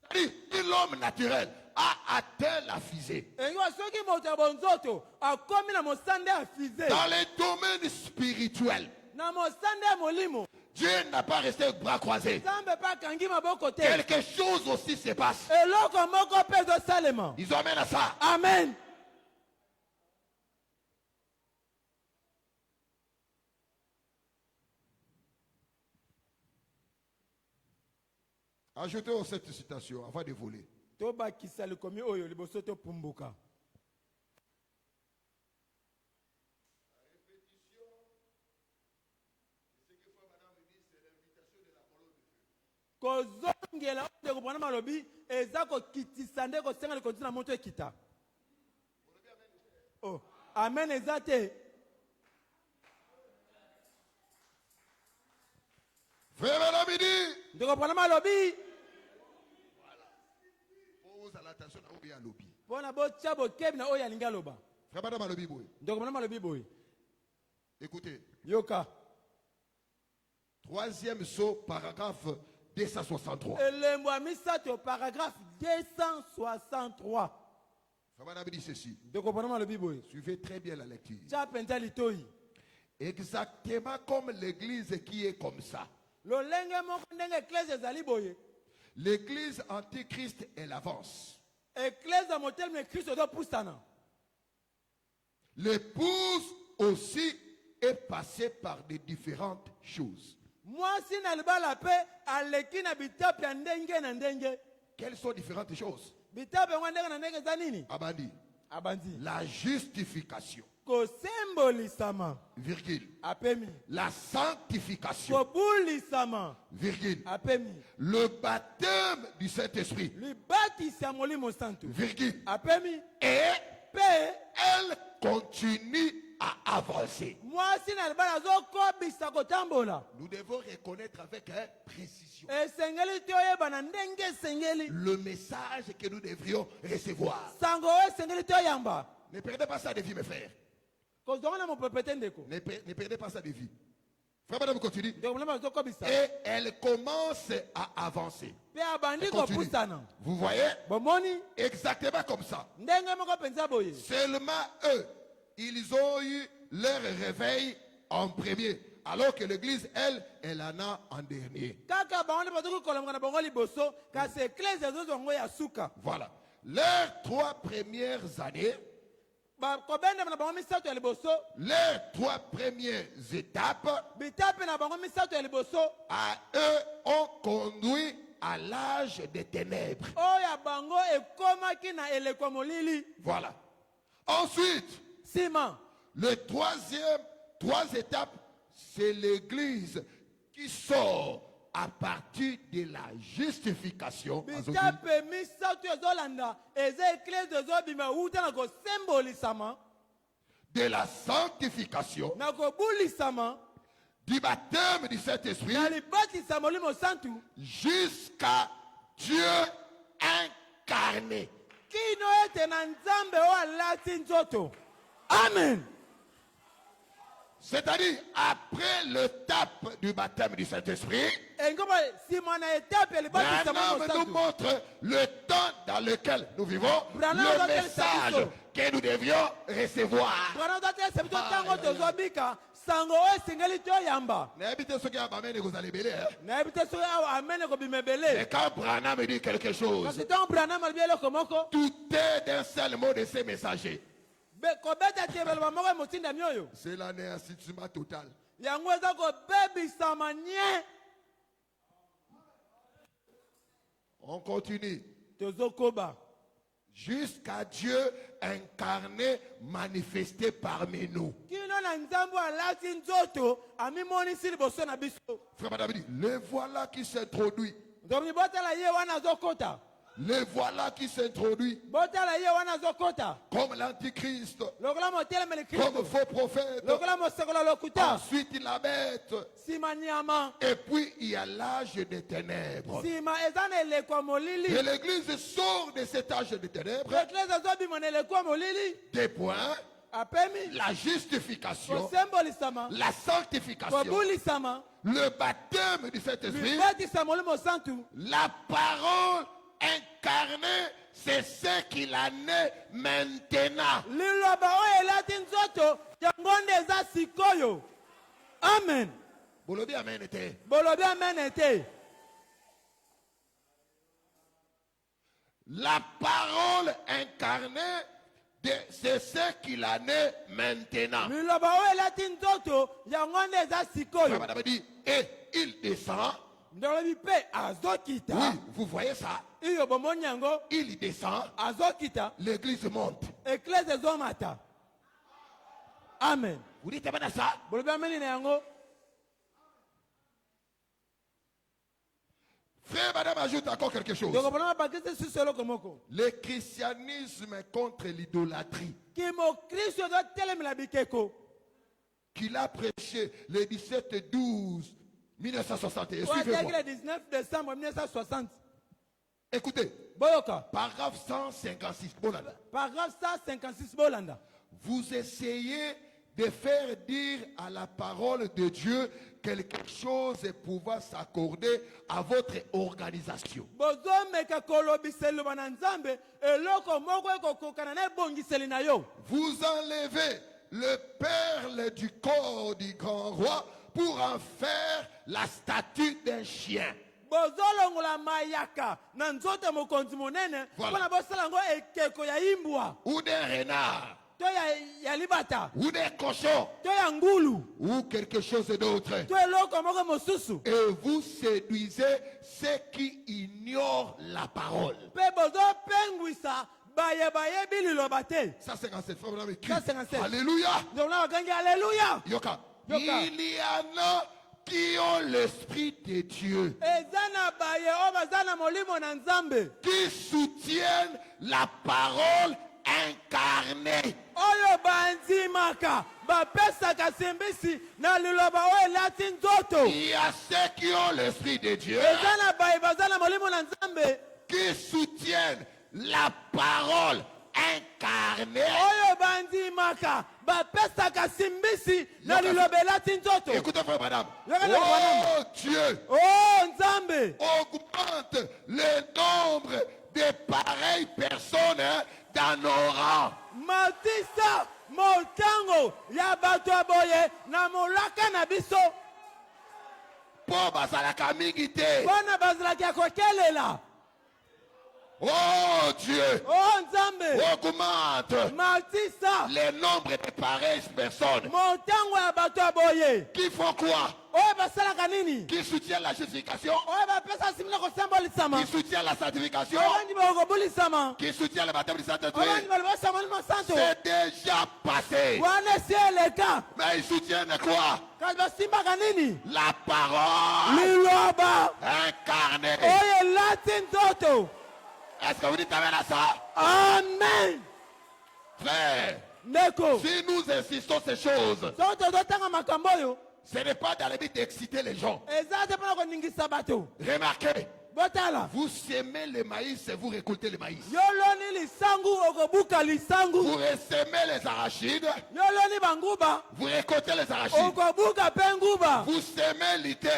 C'est-à-dire que l'homme naturel a atteint la visée. Engiwa soki moto ya bonzoto akomi na mosande ya fize. Dans les domaines spirituels, Na mosande ya molimo Dieu n'a pas resté bras croisés. nzambe mpe akangi maboko te. Quelque chose aussi se passe. Eloko moko mpe ezosalema. Ils amènent à ça. Amen. Ajoutez cette citation avant de voler. Tobakisa likomi oyo liboso topumbuka. Kozongela oyo kopona malobi eza kokitisa nde kosenga likonzi na moto ekita. Oh, amen eza te. Frère madame dit. Ndeko pona malobi Pose à l'attention à Obi Alobi. pona botya bokebi na oyo alingi aloba. Frère madame Alobi boy. Ndeko pona malobi boye. Écoutez. Yoka. Troisième saut, paragraphe 263. elembo ya misato paragraphe 263. Frère dit ceci. ndeko mpona malobi boye Suivez très bien la lecture. tya mpenza litoi Exactement comme l'église qui est comme ça. lolenge moko ndenge eklese ezali boye L'église antichrist, elle avance. eklese ya moteleme kristo ezopusana. L'épouse aussi est passée par des différentes choses. mwasi na libala mpe aleki na bitape ya ndenge na ndenge. Quelles sont différentes choses? bitape yango ndenge na ndenge eza nini? Abandi. abandi La justification, kosembolisama virgule. apemi, La sanctification, kobulisama virgule. apemi, Le baptême du Saint-Esprit, libatisi ya molimo santu virgule. apemi, Et mpe elle continue à avancer. mwasi na libala azokobisa kotambola. Nous devons reconnaître avec précision esengeli toyeba na ndenge esengeli le message que nous devrions recevoir. sango oyo esengeli toyamba Ne perdez pas ça de vue, mes frères. kozonga na mopepe te ndeko Ne perdez pas ça de vue. Frère, madame, continue. ndeko molema azokobisa Et elle commence à avancer. mpe abandi Elle continue. kopusana. Vous voyez? bomoni Exactement comme ça. ndenge moko mpenza boye Seulement eux, ils ont eu leur réveil en premier. Alors que l'église, elle en a en dernier. kaka bango nde bazoki kolonga na bango liboso kasi eklese ezozongo ya suka. Voilà. Leurs 3 premières années, bakobendema na bango misato ya liboso leurs 3 premières étapes, bitape na bango misato ya liboso à eux, ont conduit à l'âge des ténèbres. oyo ya bango ekomaki na elekwa molili. Voilà. Ensuite, nsima trois étapes, c'est l'église qui sort à partir de la justification. bitape misato ezolanda eza eklese ezobima wuta na kosembolisama De la sanctification, na kobulisama du baptême du Saint-Esprit, na libatisa molimo santu jusqu'à Dieu incarné. kino ete na nzambe oyo alati nzoto. amen. C'est-à-dire, après l'étape du baptême du Saint-Esprit, engoma nsima na etape ya libatisa molimo Branham nous santu montre le temps dans lequel nous vivons, Branham le nous message montre que nous devions recevoir. bwana ozotelesa biso ntango tozobika sango oyo esengeli toyamba. nayebi te soki aya bamene kozala ebele nayebi te soki awa amene kobima ebele mais quand Branham dit quelque chose, kasi ntango branham alobi eloko moko tout est d'un seul mot de ces messagers. kobeta tebeloma moko emotindami oyo C'est l'anéantissement total. yango eza kobebisama nye. On continue. tozokoba Jusqu'à Dieu incarné, manifesté parmi nous. kino na nzambe alati nzoto amimonisi liboso na biso. Frère Madame dit, le voilà qui s'introduit. ndomi botala ye wana azokota. Le voilà qui s'introduit botala ye wana azokota comme l'antichrist, lokola motelemeli comme kristo faux prophète. lokola mosekola lokuta Ensuite, la bête. nsima nyama Et puis, il y a l'âge des ténèbres. nsima eza na elekwa molili. Et l'église sort de cet âge des ténèbres. eklese ezobima na elekwa molili Des points, apemi la justification, kosembolisama la sanctification, kobulisama le baptême du Saint-Esprit, libatisa molimo santu la parole incarnée, c'est ce qu'il en est maintenant. liloba oyo elati nzoto yango nde eza sikoyo. amen. Bolobi amen ete. bolobi amen ete. La parole incarnée, c'est ce qu'il en est maintenant. liloba oyo elati nzoto yango nde eza sikoyo. Madame dit, et il descend. ndolobi mpe azokita. Oui, vous voyez ça? iyo bomoni yango Il descend, azokita. l'église monte. eklese ezomata. amen. Vous dites amen à ça? bolobi ameni na yango. Frère, madame ajoute encore quelque chose. ndeko mpona bakristo susu eloko moko. Le christianisme contre l'idolâtrie kimo kristo ezotelemela bikeko qu'il a prêché le 17-12 1961. oyo ateki Suivez-moi. le 19 décembre 1960. Écoutez, boyoka paragraphe 156. Bon, là, là. paragraphe 156 bolanda. Vous essayez de faire dire à la parole de Dieu quelque chose pouvant s'accorder à votre organisation. bozomeka kolobisa liloba na nzambe eloko moko ekokokana na ebongiseli na yo. Vous enlevez le perle du corps du grand roi pour en faire la statue d'un chien. bozolongola mayaka na nzoto mokonzi monene Voilà. mpona bosala yango ekeko ya imbwa Ou d'un renard. to ya libata Ou d'un cochon. to ya ngulu Ou quelque chose d'autre. to eloko moko mosusu. Et vous séduisez ceux qui ignorent la parole. mpe bozopengwisa bayebi liloba te. Ça, c'est quand cette femme écrit. Ça, c'est quand c'est- Alléluia. donc na bakangi alleluya. Yoka. Yoka. Il y en a qui ont l'esprit de Dieu, eza na baye oyo baza na molimo na nzambe qui soutiennent la parole incarnée. oyo bandimaka bapesaka simbisi na liloba oyo elati nzoto. Il y a ceux qui ont l'esprit de Dieu, eza na baye baza na molimo na nzambe qui soutiennent la parole incarnée. oyo bandimaka bapesaka simbisi na liloba elati nzoto. Écoutez, frère madame. Yoka na Bwana. Oh Dieu, o nzambe augmente le nombre de pareilles personnes dans nos rangs. matisa motango ya bato ya boye na molaka na biso Po bazalaka mingi te. mpona bazalaki ya kokelela. Oh Dieu, o nzambe augmente matisa le nombre de pareilles personnes motango ya bato ya boye qui font quoi? oyo basalaka nini Qui soutiennent la justification, oyo bapesa nsimi na kosambolisama qui soutiennent la sanctification, oyo bandi bakobulisama qui soutiennent le baptême du oyo bandi Saint-Esprit. balobasa molimo santo C'est déjà passé. wana esi eleka Mais ils soutiennent quoi? kasi basimbaka nini La parole liloba incarnée. oyo elati nzoto. Est-ce que vous dites amen à ça? amen. Frère, ndeko si nous insistons ces choses, soki tozotanga makambo oyo ce n'est pas dans le but d'exciter les gens. eza te mpona koningisa bato. Remarquez, botala vous semez le maïs et vous récoltez le maïs. yo loni lisangu okobuka lisangu, Vous ressemez les arachides, yo loni banguba vous récoltez les arachides. okobuka mpe nguba, Vous semez l'iter,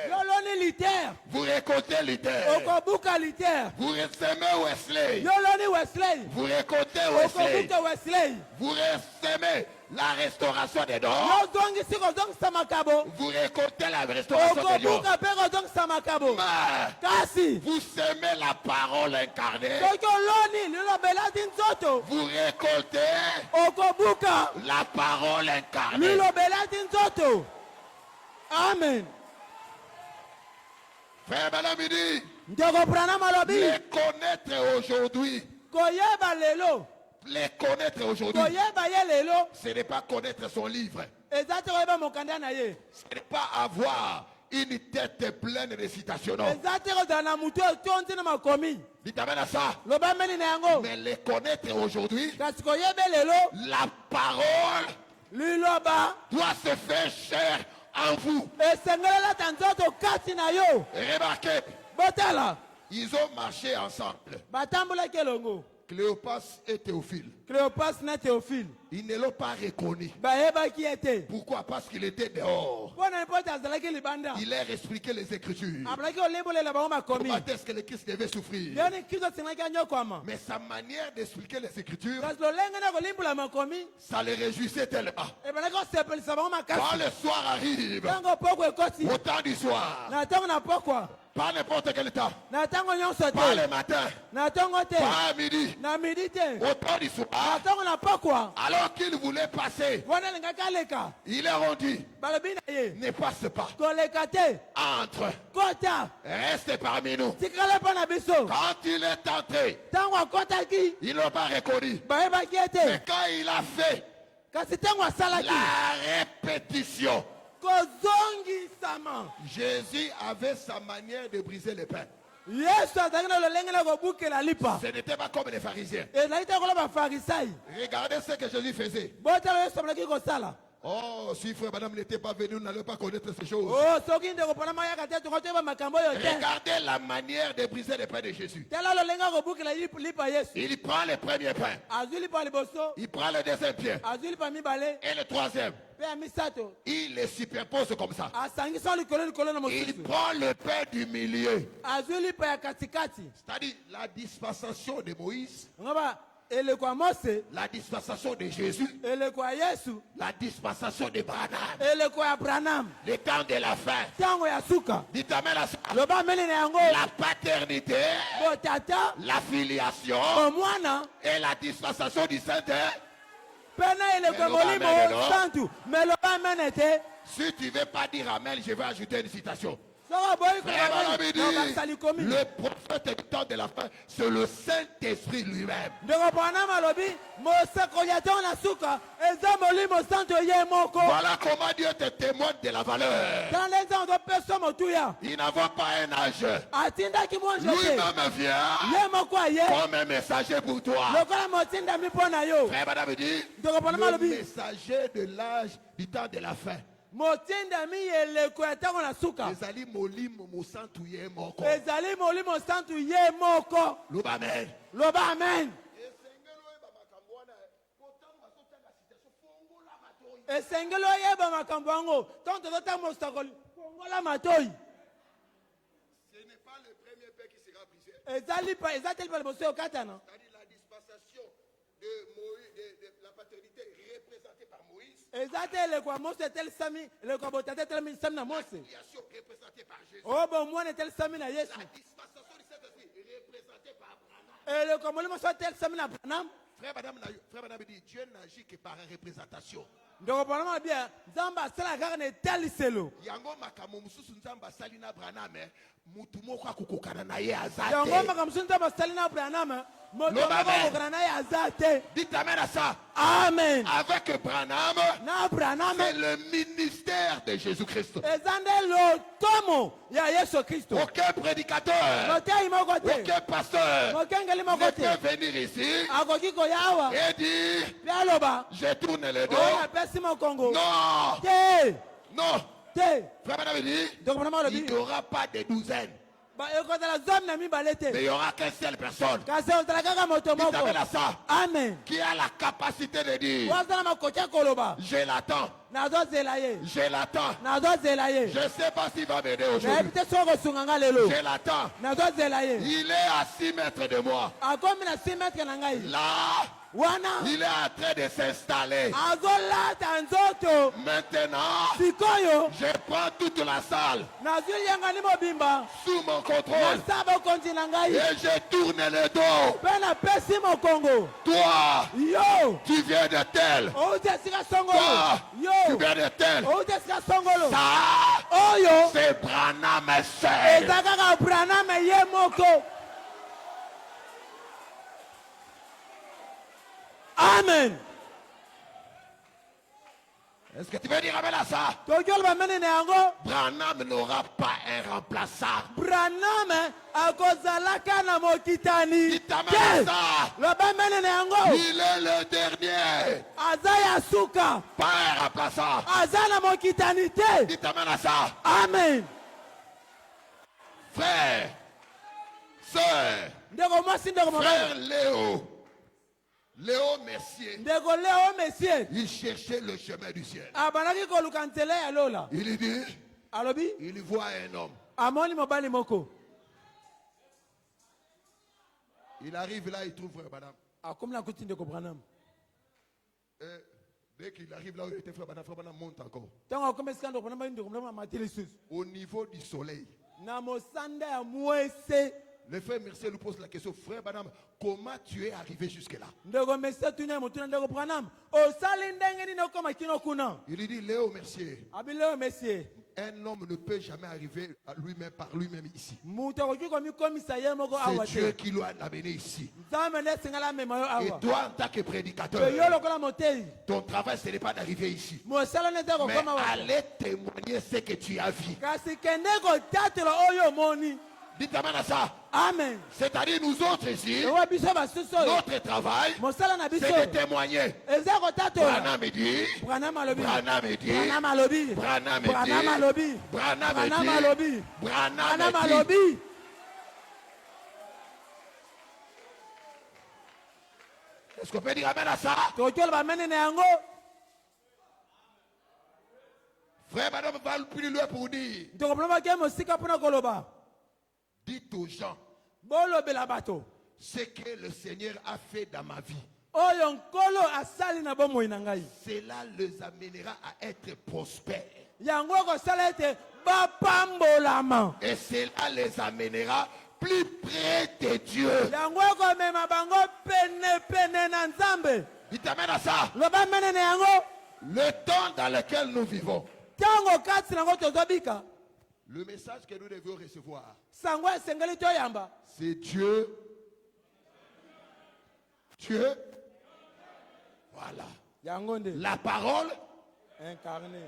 yo loni liter vous récoltez l'iter. okobuka liter, Vous ressemez Wesley, yo loni wesley vous récoltez Wesley. okobuka wesley, Vous ressemez la restauration des dons, yo zongisi kozongisa makabo vous récoltez la restauration des dons. okobuka mpe kozongisa makabo. Mais kasi vous semez la parole incarnée, soki oloni liloba elati nzoto vous récoltez okobuka la parole incarnée. liloba elati nzoto. amen. Frère Madame dit, ndeko branam alobi les connaître aujourd'hui, koyeba lelo les connaître aujourd'hui, koyeba ye lelo ce n'est pas connaître son livre, eza te koyeba mokanda na ye, ce n'est pas avoir une tête pleine de citations. Non. eza te kozala na motu etondi na makomi. Dites amen à ça. loba meli na yango Mais les connaître aujourd'hui, kasi koyeba lelo la parole liloba doit se faire chair en vous. esengelelata nzoto kati na yo. Remarquez, botala ils ont marché ensemble. batambolaki elongo Cléopas et Théophile. cléopas na théophile Ils ne l'ont pas reconnu. bayebaki ye te Pourquoi? Parce qu'il était dehors. mpo na mpote azalaki libanda Il leur expliquait les Écritures. abalaki kolembolela bango makomi Comment est-ce que le Christ devait souffrir? yoni kristo asengaki anyokwama Mais sa manière d'expliquer les Écritures, kasi lolenge na kolimbola makomi ça les réjouissait tellement. ebandaki kosepelisa bango Quand makasi. le soir arrive, ntango poko ekoti au temps du soir, na ntango na pokwa pas n'importe quel temps, na ntango nyonso pas te le matin, na ntongo te pas à midi, na midi te au temps du na soir, ntango na pokwa alors qu'ils voulaient passer, wana alingaki aleka ils leur ont dit, balobi na ye ne passe pas, koleka te entre, kota reste parmi nous. tikala mpo na biso. Quand il est entré, ntango akotaki ils n'ont pas reconnu. bayebaki ye Mais te quand il a fait kasi ntango asalaki la répétition, kozongisama Jésus avait sa manière de briser le pain. yesu azalaki na lolenge na kobukela lipa Ce n'était pas comme les pharisiens. ezalaki te kola bafarisai Regardez ce que Jésus faisait. botala yesu amalaki kosala Oh, si frère Branham n'était pas venu, nous n'allons pas connaître ces choses. Oh, soki ndeko Branham ayaka te tokotoyeba makambo oyo te. Regardez la manière de briser les pains de Jésus. Tala lolenge akobukela lipa Yesu. Il prend le premier pain, Azwi lipa liboso, il prend le deuxième pain azwi lipa mibale, et le troisième. pe ya misato. Il les superpose comme ça. Asangisa likolo likolo na Il mosusu. prend le pain du milieu. Azwi lipa ya katikati. C'est-à-dire la dispensation de Moïse, Ngoba eleko ya Mose, la dispensation de Jésus, eleko ya Yesu, la dispensation de Branham. eleko ya Branham. Le temps de la fin. Tango ya suka. Dites amen à ça. Loba meli na yango. La paternité, Bo tata, la filiation bo mwana, et la dispensation du Saint-Esprit. pena eleko ya Mais loba molimo amen, non? santu. Me loba mene te. Si tu ne veux pas dire amen, je vais ajouter une citation. Soko boyi Frère Branham dit, bakisali komi. le prophète du temps de la fin, c'est le Saint-Esprit lui-même. Ndeko Branham alobi, mosekoli ya ntango na suka, eza molimo santu ye moko. Voilà comment Dieu te témoigne de la valeur. Tala nzambe topesa motuya. Il n'avait pas un âge. Atindaki mwanje te. Lui-même vient Ye moko aye. comme un messager pour toi. Lokola motindami mpo na yo. Frère Branham dit, Ndeko Branham le alobi, messager de l'âge du temps de la fin. motindami eleko ya ntango na suka. Ezali molimo mosantu ye moko. Ezali molimo santu ye moko. Loba amen. Loba amen. Esengeli oyeba makambo yango. Ntango tozotanga mosakoli, fongola matoi. Ce n'est pas le premier pain qui sera brisé. Eza te lipa liboso okatana. C'est-à-dire la dispensation de Moïse, de la paternité représentée par Moïse. Eza te eleko ya Mose etelisami, eleko ya botate etelisami na Mose. Filiation représentée par Jésus. Oyo bomwana etelisami na Yesu. La dispensation du Saint-Esprit représentée par Branham. Eleko ya molimo so etelisami na Branham. Frère Branham dit, Dieu n'agit que par représentation. Ndeko Branham abia, nzambe asala kaka na eteliselo. Yango makambo mususu nzambe asali na Branham, mutu moko akokokana na ye aza Yango te. makambo mosusu nzambe asali na Branham, moto Loba moko amen. akokana na ye aza te. Dites amen à ça. Amen. Avec Branham, Na Branham, c'est le ministère de Jésus-Christ. eza nde lotomo ya Yesu Kristo. Aucun prédicateur, Motei moko te. aucun pasteur Mokengeli moko ne te. peut venir ici Akoki koya awa. et dire, Pe aloba. je tourne le dos. Oyo apesi mokongo. Non, Te. non. Te. Frère Branham dit, Ndeko Branham il alobi. n'y aura pas de douzaine, Ba ekozala zomi na mibale te. mais il n'y aura qu'une seule personne. Kasi ozala kaka moto Dites moko. amen à ça. Amen. Qui a la capacité de dire, Wazala makoki ya koloba. je l'attends, Nazozela ye. je l'attends. Nazozela ye. Je ne sais pas s'il va m'aider Nayebi aujourd'hui. te soki kosunga nga lelo. Je l'attends. Nazozela ye. Il est à 6 mètres de moi. Akomi na 6 mètre na ngai. Là, Wana. il est en train de s'installer. Azolata nzoto. Maintenant, Sikoyo. je prends toute la salle Nazwi yangani mobimba. sous mon contrôle Nasaba okonzi na ngai. et je tourne le dos. Mpe napesi mokongo. Toi, Yo. tu viens de tel. Outi esika songolo. Toi, tu Yo. viens de tel. Outi esika songolo. Ça, Oyo. c'est Branham seul. Eza kaka Branham ye moko. Amen. Est-ce que tu veux dire amen à ça? Toki oloba mene na yango. Branham n'aura pas un remplaçant. Branham akozalaka na mokitani. Dites amen à ça. Loba mene na yango. Il est le dernier. Aza ya suka. Pas un remplaçant. Aza na mokitani te. Dites amen à ça. Amen. Frère, sœur, Ndeko mwasi ndeko frère mobali. Léo Mercier, Ndeko Leo Messier. il cherchait le chemin du ciel. Abanaki koluka nzela ya lola. Il dit, Alobi. il voit un homme. Amoni mobali moko. Il arrive là, il trouve frère Branham. Akomi na kuti ndeko Branham. Et dès qu'il arrive là où il était frère Branham monte encore. Tango akomi esika ndeko Branham ndeko Branham amati lisusu. Au niveau du soleil. Na mosanda ya mwese. Le frère Mercier lui pose la question, frère Branham, comment tu es arrivé jusque-là? Ndeko Messier tunya mutuna ndeko Branham. Osali ndenge nini okoma kino kuna. Il lui dit, Léo Mercier, Abi Leo Messier. un homme ne peut jamais arriver à lui-même par lui-même ici. Mutu akoki komi komisa ye moko awa C'est Dieu te. qui l'a amené ici. Nzambe nde singala mema yo Et awa. toi, en tant que Pe prédicateur, yo lokola motei. ton travail, ce n'est pas d'arriver ici. Mosala nete Mais kokoma wa. allez témoigner ce que tu as vu. Kasi kende kotatela oyo omoni. Dites amen à ça. Amen. C'est-à-dire nous autres ici, Ewa biso basusu oyo. notre travail, Mosala na biso. c'est de témoigner. Eza kotatola. Branham dit, Branham alobi. Branham dit, Branham alobi. Branham Branham alobi. dit, Branham Branham dit, alobi. Branham Branham dit. alobi. Est-ce qu'on peut dire amen à ça? Tokyola bamene na yango. Frère, madame, va plus loin pour dire. Ntokopona ke mosika pona koloba. Dites aux gens Bolobela bato. ce que le Seigneur a fait dans ma vie. Oyo nkolo asali na bomoi na ngai. Cela les amènera à être prospères. Yango kosala ete bapambolama. Et cela les amènera plus près de Dieu. Yango komema bango pene na Nzambe. Dites amen à ça. Loba mene na yango. Le temps dans lequel nous vivons, Tango kati nango tozobika. le message que nous devons recevoir, Sango esengeli toyamba. c'est Dieu. Dieu. Voilà. Yango nde. La parole. Incarné.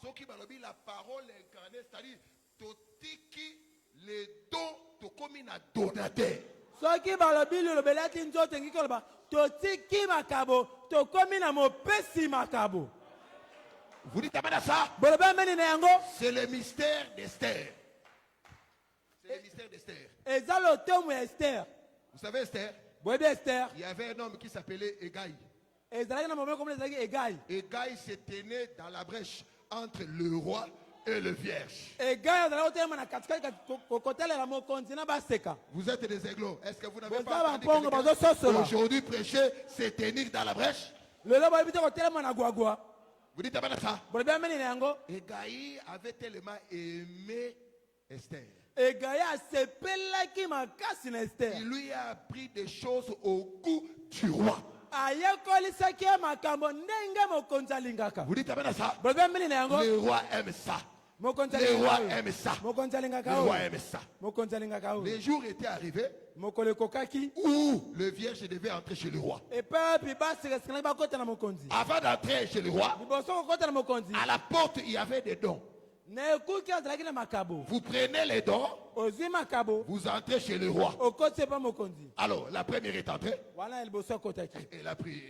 Ce qui m'a dit la parole incarnée, c'est-à-dire, totiki les dons, to comme une donateur. Soki balobi lobela ti nzoto ngi koloba. Totiki makabo. Tokomi na mopesi makabo. Vous dites amen à ça? Boloba mene na yango. C'est le mystère d'Esther. C'est le mystère d'Esther. Eza lotomo ya Esther. Vous savez Esther? Boyebi Esther. Il y avait un homme qui s'appelait Egaï. Ezalaki na momento comme ezalaki Egai. Egaï s'était né dans la brèche entre le roi et le vierge. Egai azalaki kotelema na katikati kokotelela mokonzi na baseka. Vous êtes des aiglots. Est-ce que vous n'avez Vous pas avez entendu un pongo, quelqu'un bazo sosola. aujourd'hui prêcher, c'est tenir dans la brèche? Lelo boyebi te kotelema na gwagwa. Vous dites amen à ça? Bolobi ameni na yango. Egaï avait tellement aimé Esther. Egai asepelaki makasi na Esther. Il lui a appris des choses au goût du roi. Ayekolisaki ye makambo ndenge mokonzi alingaka. Vous dites amen à ça? Bolobi ameni na yango. Le roi aime ça. Mokonzi Le roi alingaka. aime ça. Mokonzi alingaka. Le roi aime ça. Mokonzi alingaka. Les jours étaient arrivés Mokolo ekokaki. où le vierge devait entrer chez le roi. Epepi basekesekana bakota na mokonzi. Avant d'entrer chez le roi, Liboso kokota na mokonzi. à la porte, il y avait des dons. Na ekuki azalaki na makabo. Vous prenez les dons, Ozwi makabo. vous entrez chez le roi. Okoti epa mokonzi. Alors, la première est entrée. Wana liboso akotaki. Elle a pris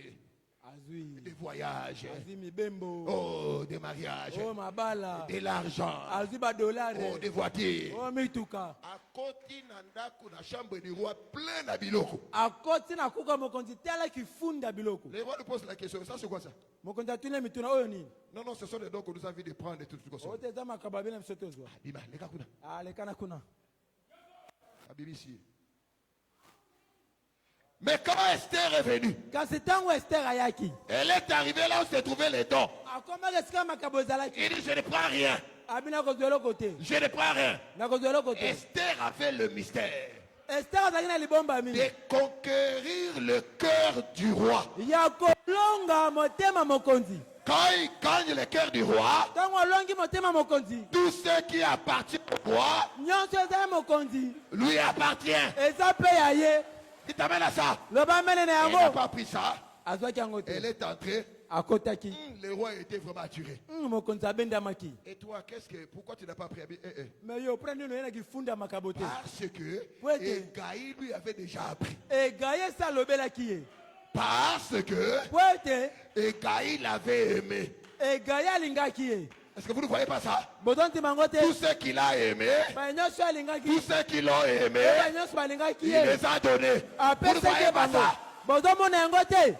Azwi. des voyages, Azwi mibembo. oh, des mariages, Oh mabala. de l'argent, Azwi badolare. oh, des voitures. Oh mituka. Akoti na ndako na chambre du roi plein na biloko. Akoti na kuka mokonzi tala kifunda biloko. Le roi nous pose la question, ça c'est quoi ça? Mokonzi atune mituna oyo nini? Non, non, ce sont des dons que nous avons envie de prendre et tout comme ça. Ote eza makabo abena biso tozwa. Bima, les gars, kuna. Alekana kuna. La BBC. Mais quand Esther est venue, Kasi tango Esther ayaki. elle est arrivée là où se trouvaient les dons. Akomaki esika makabo ezalaki. Il dit, je ne prends rien. Abina kozwa eloko te. Je ne prends rien. Na kozwa eloko te. Esther avait le mystère Esther azalaki na libombami. de conquérir le cœur du roi. Ya kolonga motema mokonzi. Quand il gagne le cœur du roi, Tango olongi motema mokonzi. tout ce qui appartient au roi Nyonso eza ya mokonzi. lui appartient. Eza pe ya ye. Il t'amène à ça. Loba mene na Elle n'a yango. pas pris ça. Azwaki yango Elle te. est entrée. Akotaki. Le roi était vraiment attiré. Mokonzi abendamaki. Et toi, pourquoi tu n'as pas pris? Mais yo prendre no yena kifunda makabo te. Parce que Ouais, Egaï lui avait déjà appris. Egaye sa lobelaki ye. Parce que Poete Egaï l'avait aimé. Egaye alingaki ye. Est-ce que vous ne voyez pas ça? Botonti mango te. Tout ce qu'il a aimé, Ba nyonso alingaki. tous ceux qui l'ont aimé, Ba nyonso balingaki il ye. les a donnés. Vous ne Apesaki voyez pas bango. ça? Bozomona yango te.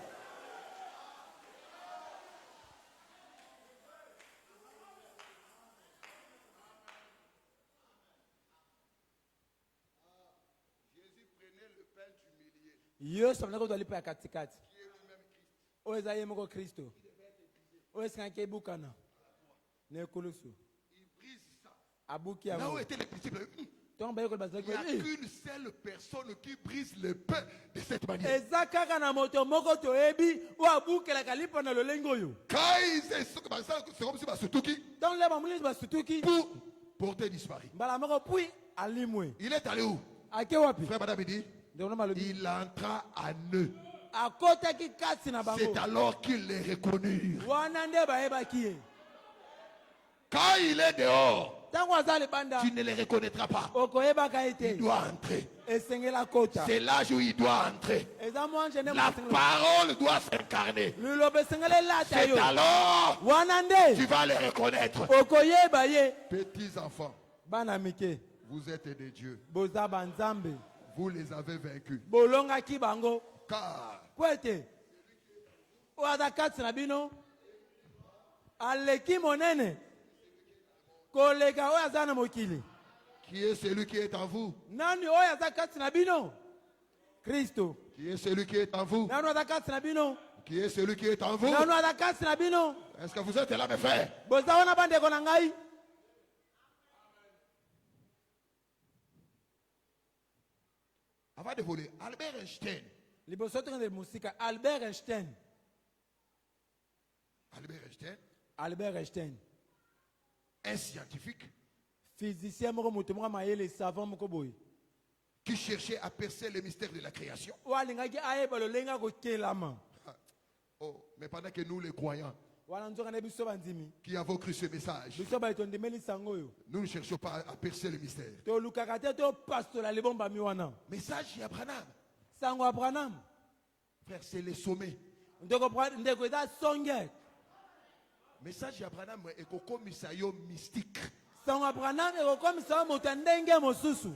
Jésus prenait le pain du milieu, Yesu amnako twalipa ya katikati. qui est lui-même Christ. Oyo eza ye moko Kristo. Oyo esengaki ebukana. Na ekulusu. Il brise ça. Abuki Là où yango. étaient les disciples, Ntongo bayekoli il bazalaki n'y a koye, qu'une seule personne qui brise le pain de cette manière. eza kaka na moto moko toyebi oyo abukelaka lipa na lolenge oyo. Quand c'est comme si Basutuki Ntongo leba molisi basutuki. pour porter disparu. Mbala moko pui alimwe. Il est allé où? Ake wapi? Frère Madame dit, Ndeko malobi. il entra à eux. Akotaki kati na bango. C'est alors qu'ils les reconnurent. Wana nde bayebaki ye. Quand il est dehors, ntango aza libanda tu ne les reconnaîtras pas. okoyebaka Il ete doit entrer. esengela kota C'est l'âge où il doit entrer. eza mwanje nde La mosengela parole doit s'incarner. liloba esengela elata C'est yo alors wana tu nde vas les reconnaître. okoyeba ye Petits enfants, bana mike vous êtes des dieux. boza banzambe Vous les avez vaincus. bolongaki bango Car po ete oyo aza kati na bino aleki monene koleka oyo aza na mokili qui est celui qui est en vous? nani oyo aza kati na bino kristo Qui est celui qui est en vous? nani aza kati na bino Qui est celui qui est en vous? nani aza kati na bino Est-ce que vous êtes là, mes frères? boza wana bandeko na ngai Avant de voler, Albert Einstein. liboso tokende mosika albert einstein Albert Einstein, albert einstein un scientifique physicien moko moto moko mayele savant moko boye qui cherchait à percer le mystère de la création. oyo alingaki ayeba lolenge ya kokelama Oh, mais pendant que nous, les croyants, wana nzoka na biso bandimi qui avons cru ce message, biso baye tondimeli sango oyo nous ne cherchons pas à percer le mystère. tolukaka te topastola libombami wana Message d'Abraham, sango abraham frère, c'est le sommet. ndeko eza songe Message d'Abraham est comme yo mystique. sango abraham ekokomisa yo moto ya ndenge mosusu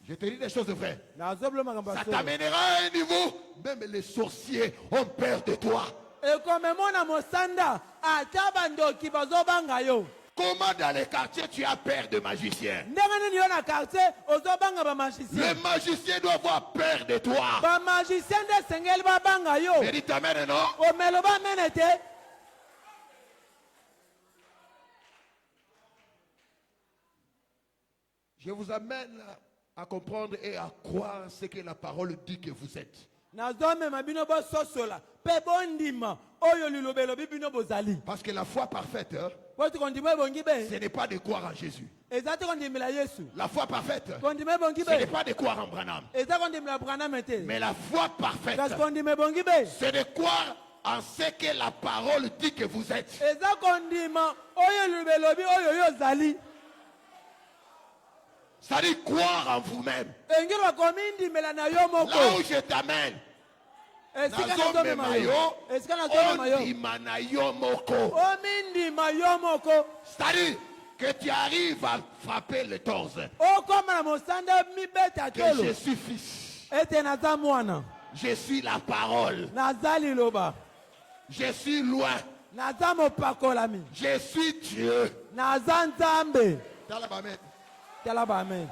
Je te dis des choses, frère. nazobilo makambo ya Ça solo t'amènera à un niveau, même les sorciers ont peur de toi. ekomemona mosanda ata bandoki bazobanga yo Comment dans les quartiers tu as peur de magiciens? ndenge nini yo na quartier ozobanga Les bamagicien magiciens doivent avoir peur de toi. bamagicien nde esengeli babanga yo Mais dis t'amène, non? omelo bamene te Je vous amène à comprendre et à croire ce que la parole dit que vous êtes. nazomema bino bososola mpe bondima oyo liloba elobi bino bozali Parce que la foi parfaite, hein, po ti kondima ebongi ce be n'est pas de croire en Jésus. eza te kondimela yesu La foi parfaite, kondima ebongi ce n'est be pas de croire en Branham. eza kondimela braname te Mais la foi parfaite, kasi kondima ebongi be c'est de croire en ce que la parole dit que vous êtes. eza kondima oyo liloba elobi oyo yo ozali C'est-à-dire croire en vous-même. engeli bakomi ndimela na yo Là moko où je t'amène, esika nazomema nazomema yo yo, esika nazomema yo ondima na yo moko. omindima yo moko C'est-à-dire que tu arrives à frapper le torse. okoma na mosanda mibeta Que tolo je suis fils. ete naza mwana Je suis la parole. naza liloba Je suis loin. naza mopakolami Je suis Dieu. naza nzambe Talabamet. tala baamen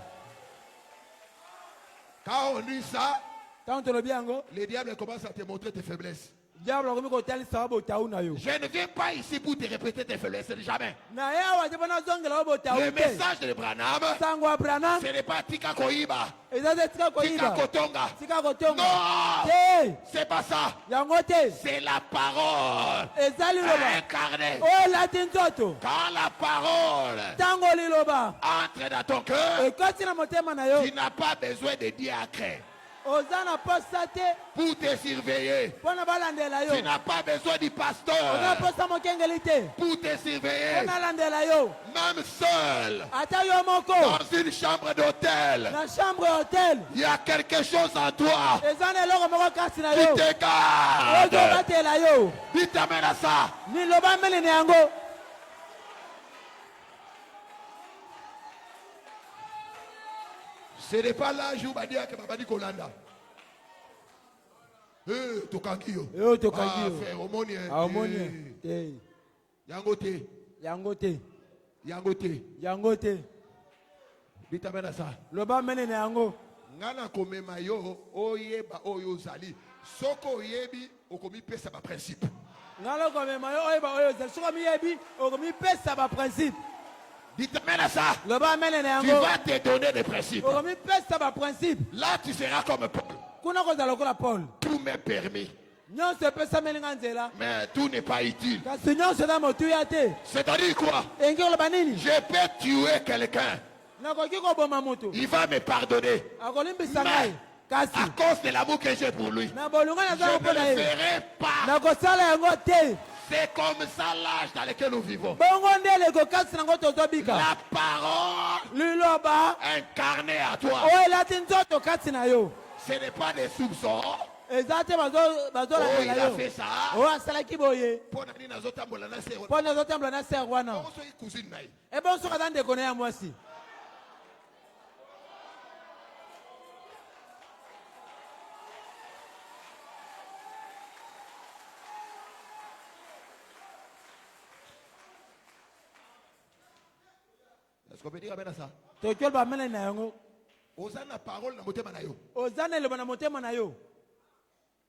Quand on dit ça, ntango tolobi yango le diable commence à te montrer tes faiblesses. diable akomi kotalisa yo botau na yo Je ne viens pas ici pour te répéter tes faiblesses, jamais. na ye awa te mpo nazongela yo botau Le te message de Branham, sango ya branam ce n'est pas Tika Koiba, eza te tika Tika koyiba Kotonga. tika kotonga Non, te c'est pas ça. yango te C'est la parole eza liloba incarnée. oyo elati nzoto Quand la parole ntango liloba entre dans ton cœur, ekoti na motema na yo tu n'as pas besoin de diacre oza na posa te pour te surveiller. mpo na balandela yo Tu n'as pas besoin du oza na pasteur posa mokengeli te pour te mpo surveiller. nalandela yo Même seul, ata yo moko dans une chambre d'hôtel, na chambre ya hotel il y a quelque chose en toi eza na eloko moko kasi na qui yo te garde. ozobatela yo Il t'amène à ça. liloba mbele na yango Ce n'est pas l'âge où Badia que Babadi Kolanda. Tokangi yo. Yo, tokangi yo. Frère, omoni. aomoni te Yango te. yango te Yango te. yango te Il t'amène à ça. loba mbele na yango Ngana komema yo oyeba oyo zali. Soko oyebi okomi pesa ba principe. ngalokomema yo oyeba oyo ozali soki omiyebi okomipesa baprincipe Il t'amène à ça. loba mbele na Tu yango vas te donner des principes. okomipesa baprincipe Là, tu seras comme Paul. kuna kozala lokola paul Tout m'est permis. nyonso epesameli nga nzela Mais tout n'est pas utile. kasi nyonso eza motuya te C'est-à-dire quoi? engi koloba nini Je peux tuer quelqu'un. nakoki koboma moto Il va me pardonner. akolimbisa Mais ngai kasi à cause de l'amour que j'ai pour lui, na bolunga je naza ne mpo na le ye ferai pas. nakosala yango te C'est comme ça l'âge dans lequel nous vivons. bongo nde lekokatisa nango tozobika La parole liloba incarnée à toi. oyo elati nzoto kati na yo Ce n'est pas des soupçons. eza te Oh, il bazolandela a yo fait ça. oyo asalaki boye Pour nani nazotambola na se. mpo nazotambola na ser wana Bongo soki cousine na ye. ebon soki aza ndeko na ya mwasi Est-ce qu'on peut dire amen à ça? toki oloba mene na yango Oza na parole na motema na yo. oza na eloba na motema na yo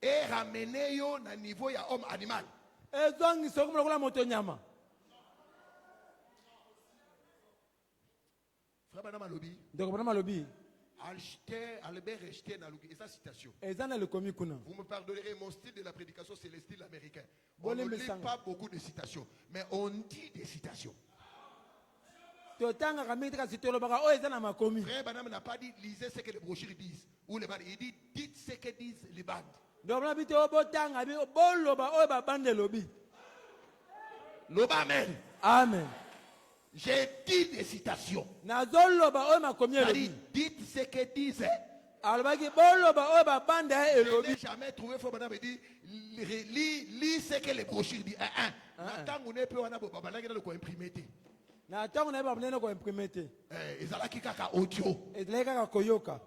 Et ramener yo na niveau ya homme animal. ezwangisa okomi lokola moto nyama Frère Madame Alobi, ndeko bona malobi Albert Einstein a et sa citation. eza na lekomi kuna Vous me pardonnerez, mon style de la prédication, c'est le style américain. On Bolé ne lit mesanga. pas beaucoup de citations, mais on dit des citations. totangaka mingi te kasi tolobaka oyo eza na makomi Frère Madame n'a pas dit lisez ce que les brochures disent ou les bandes. Il dit dites ce que disent les bandes. ndeko bona bi te oyo botanga bi boloba oyo babanda elobi Loba amen. amen J'ai dit des citations. nazoloba oyo makomi Ça dit elobi dites ce que disent. alobaki boloba oyo babanda ye Je elobi n'ai jamais trouvé Frère Madame dit lis ce que les brochures disent. Tant on est peu on a beau babalaki na ko imprimer te. na ntango na ye babandene koimprime te Ezalaki kaka audio. ezalaki kaka koyoka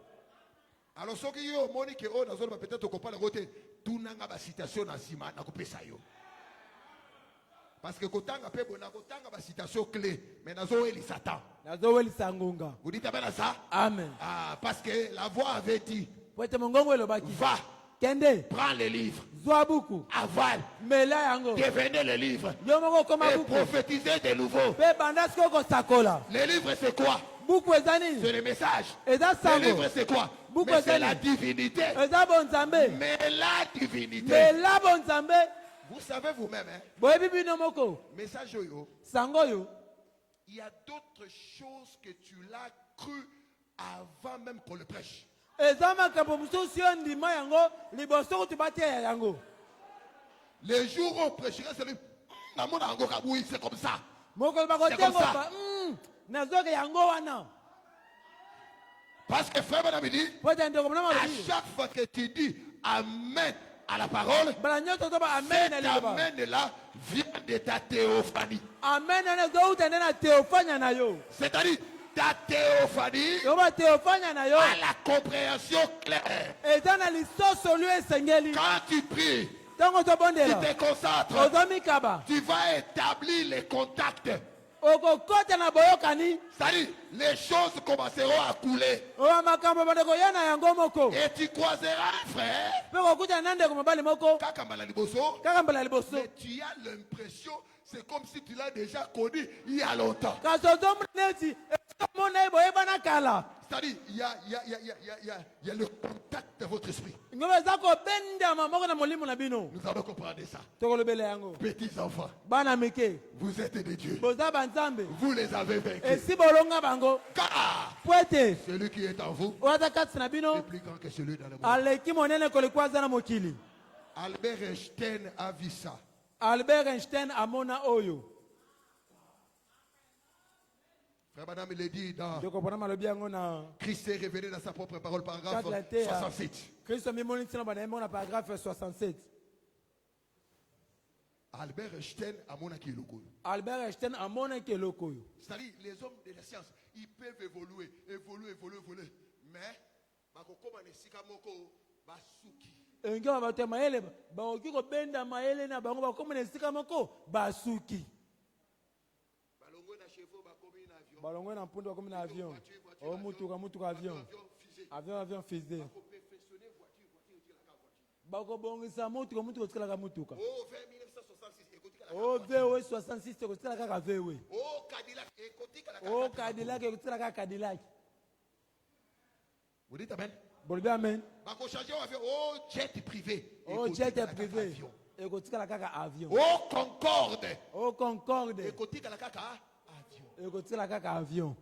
Alors soki yo omoni ke oyo nazoloba peut-être okopala yango te tunanga basitation na nsima nakopesa yo parce que kotanga mpe boye nakotanga basitation clé mais nazoyelisa ta. nazowelisa ngonga Vous dites amen à ça? amen Parce que la voix avait dit po ete mongongo elobaki va, kende prends les livres, zwa buku avale, mela yango devenez les livres yo moko okoma et buku prophétisez de nouveau. mpe banda sikoyo kosakola Les livres c'est quoi? buku eza C'est nini le message. eza Les sango livres c'est quoi? Beaucoup Mais c'est d'années. la divinité. eza bonzambe Mais la divinité. mela bonzambe Vous savez vous-même, hein? boyebi bino moko Message yo. sango oyo Il y a d'autres choses que tu l'as cru avant même qu'on le prêche. eza makambo mosusu yo ndima yango liboso kutu bateya yango Les jours où on prêcherait, c'est le oui, c'est comme ça. mokolo C'est comme bakotengo ça. ba nazoke yango wana Parce que frère Madame dit, po ete ndeko mona à malobi chaque fois que tu dis Amen à la parole, bala nyonso toba amen na cet liloba Amen-là vient de ta théophanie. amen wana ezouta nde na teofanya na yo C'est-à-dire, ta théophanie yoba teofanya na yo a la compréhension claire. eza na lisoso lio esengeli Quand tu pries, ntango tu tobondela te concentres, ozomikaba tu vas établir les contacts. okokota na boyokani C'est-à-dire, les choses commenceront à couler. oyo makambo bandeko ya na yango moko Et tu croiseras un frère, mpe kokutana na ndeko mobali moko kaka mbala liboso, kaka mbala liboso mais tu as l'impression, c'est comme si tu l'as déjà connu il y a longtemps. kasi ozomona neti omona ye boyebana kala C'est-à-dire, il y a le contact de votre esprit. ngobe eza kobendama moko na molimo na bino Nous allons comprendre ça. tokolobela yango Petits enfants, bana mike vous êtes des dieux. boza banzambe Vous les avez vaincus. esi bolonga bango Car po ete celui qui est en vous oyo aza kati na est bino plus grand que celui dans le monde. aleki monene kolekwa aza na mokili Albert Einstein a vu ça. albert einstein amona oyo Frère Madame, il est dit dans ndeko mpona malobi yango na Christ est révélé dans sa propre parole, paragraphe kati na te ya 67. kristo amimoni ntina bana ye moko na paragraphe 67 Albert Einstein a mon acquis local. albert einstein amonaki eloko oyo C'est-à-dire, les hommes de la science, ils peuvent évoluer. Mais, bakokoma nesika moko basuki. elingi ba bato ya mayele bakoki kobenda mayele na bango bakóma na esika moko basuki Balongwe na chevaux, bakomi na avion. balongwe na mpundu bakómi na avion o mutuka avion avion fusée Bakoperfectionner voiture, bakobongisa mutuka otikalaka mutuka Oh, vers 1966, ekotika la o vewe 66 ekotikala kaka vewe Oh, Cadillac, ekotika la o kadilak ekotikala kaka kadilak Vous dites amen? bolobi amen Bako changer avion. Oh, jet privé. o ekotika jet la kaka privé avion. ekotikala kaka avion Oh, Concorde. o concorde Ekotika la kaka avion. ekotikala kaka avion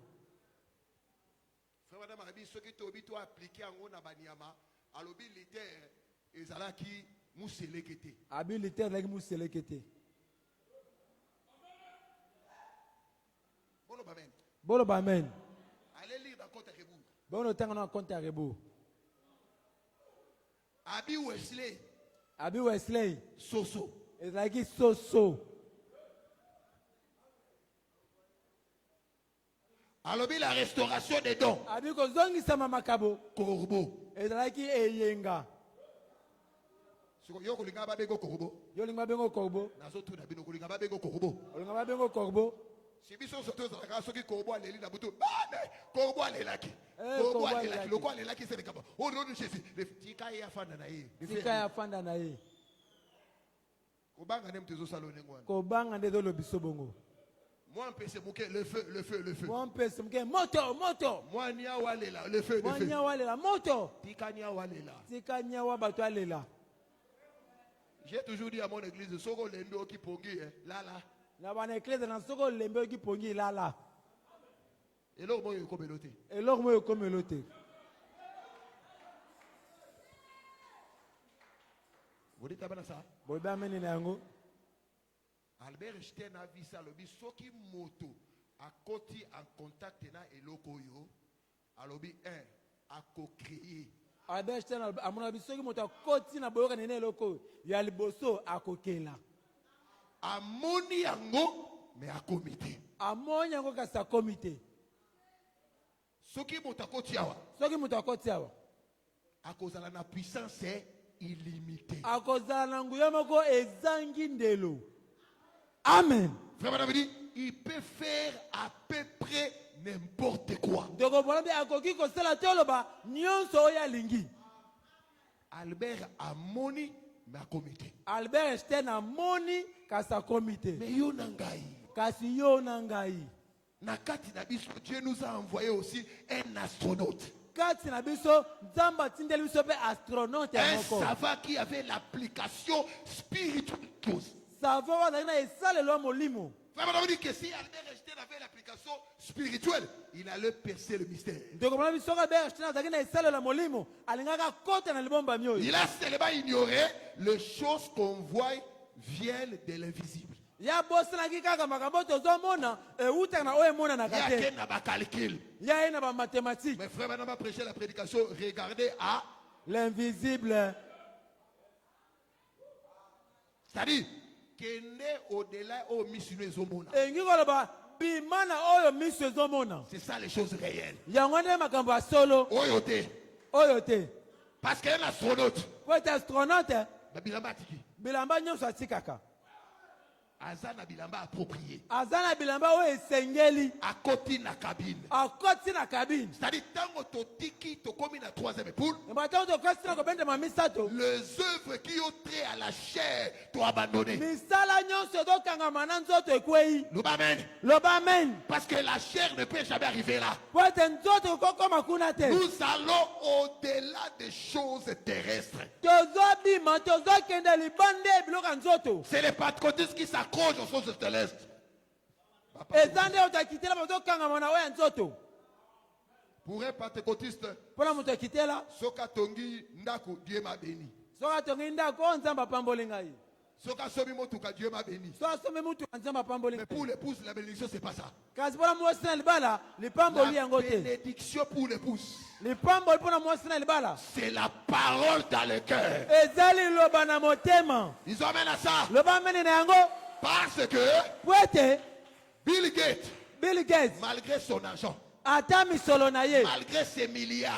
Frère Madame Arabi, ceux qui t'ont to appliqué en na banyama, alobi liter ezalaki muselekete. abi liter laki museleke te Bolo Bamen. Bolo bamen. Allez lire dans Côte Rebour. Bono tanga na compte à rebo. Abi Wesley. Abi Wesley. Soso. Ezalaki so. Alobi la restauration des dons. Abi kozongisa makabo. Corbeau. Ezalaki eyenga. Yo kolinga babego corbeau. Yo linga bengo korbo. Nazo tout na bino kolinga babego corbeau. Olinga bengo korbo. Si biso soto za ka soki corbeau aleli na butu. Bane corbeau alelaki. Corbeau Corbeau alelaki. alelaki. Loko alelaki c'est le kaba. O no no chesi. Le tika ya fanda na ye. Tika ya fanda na ye. Kobanga nem tezo salone ngwana. Kobanga ndezo lobiso bongo. Moi mpese muke le feu. Mon pèse mke moto. Moi nia walela le feu. Mwanya walela moto. Tika nia walela. Tika nyawa bato alela. J'ai toujours dit à mon église, soko lendo ki pongi lala. Na bana eklese na soko lembe okipongi lala. Et là, moi, comme l'autre. Eloko moyo komelo te. Vous dites à ça? Bobe ameni na yango. Albert Einstein a vu ça, le bi soki moto a côté en contact na eloko yo, alobi a co-créer. Albert Einstein amona bisoki moto akoti na boyoka nene eloko ya liboso akokela. Amoni yango mais a comité. Amonya yango kasi komite. Soki moto akoti awa, Soki moto akoti awa. akozala na puissance illimitée. Akozala na nguya moko ezangi ndelo. Amen. Frère Madame dit, il peut faire à peu près n'importe quoi. Doko bolambi akoki kosala toloba nyonso oya lingi. Albert amoni mais a comité. Albert Einstein amoni kasa komite. Mais yo nangai. Kasi yo na ngai. Nakati na biso, Dieu nous a envoyé aussi un astronaute. Kati na biso nzamba tindeli biso pe astronaute Un moko. savant qui avait l'application spirituelle. Savant wana ina esalelo molimo. Frère Madame dit que si Albert Einstein avait l'application spirituelle, il allait percer le mystère. Ndoko bolambi soka Albert Einstein azaki na esalelo molimo alingaka kota na libomba mioyo. Il a seulement ignoré les choses qu'on voit viennent de l'invisible. Ya bosanaki kaka makambo tozomona eutaka na oyo emonanaka Il y te. a qu'un calcul. Ya ye na bamathématique. Mais frère Madame a prêché la prédication, regardez à. L'invisible. C'est-à-dire, qu'il est au-delà au mission ezomona. Engi koloba bimana oyo miso ezomona. C'est ça les choses réelles. Yango nde makambo ya solo Oyote. oyo te. Parce qu'un astronaute, Po ete astronaute bilamba atiki. bilamba nyonso atikaka. Azana bilamba approprié. Aza na bilamba oyo esengeli. À côté de la cabine. Akoti na cabine. C'est-à-dire, tant que tu tiki, tu commis la troisième épaule, Mbatango tokasi na kobendema misato. les œuvres qui ont trait à la chair, tu as abandonné. Misala nyonso ezokangama na nzoto ekwei. Nous amen. Loba amen. Parce que la chair ne peut jamais arriver là. Po ete nzoto ekokoma kuna te. Nous allons au-delà des choses terrestres. Tozobima tozokende libande biloko ya nzoto. C'est les pentecôtistes qui s'accrochent aux choses célestes. Eza nde otakitela bazokangama na oyo ya nzoto. Pour un pentecôtiste, Mpona moto akitela soka tongi ndaku, Dieu m'a béni. soki atongi ndako oyo nzambe apamboli ngai. Soka sobi motuka, Dieu m'a béni. So asombi mutu ya nzambe apamboli Mais ngai. pour l'épouse, la bénédiction, c'est pas ça. Kasi mpona mwasi na libala lipamboli La yango te. bénédiction pour l'épouse, Lipamboli mpona mwasi na libala c'est la parole dans le cœur. ezali liloba na motema. Ils amènent à ça. Loba ameni na yango Parce que po ete Bill Gates, Bill Gates malgré son argent, ata misolo na ye malgré ses milliards,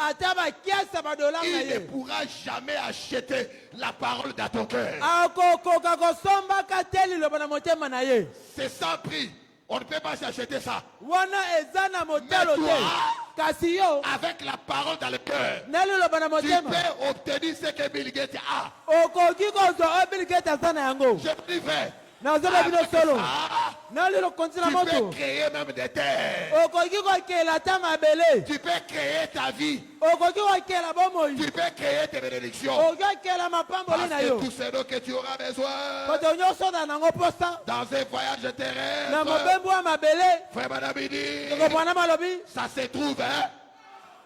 ata bakiasa badolar na il ne ye pourra jamais acheter la parole dans ton cœur. akokoka kosombaka te liloba na motema na ye. C'est sans prix. On ne peut pas s'acheter ça. Wana eza na motelo Mais te. toi, Kasi yo avec la parole dans le cœur, na liloba na tu motema peux obtenir ce que Bill Gates a. okoki kozwa oyo Bill Gates aza na yango. Je dis vrai. Nazoba bino Avec solo ça, na lilo konti na tu peux moto créer même des terres. okoki kokela ta mabele Tu peux créer ta vie. okoki kokela bomoi Tu peux créer tes bénédictions. okoki kokela mapamboli Parce na que yo tout ce dont que tu auras besoin koto nyonso na nango posa dans un voyage na terrestre, mobembo ya mabele frère Madame dit, tokopwana malobi ça se trouve hein,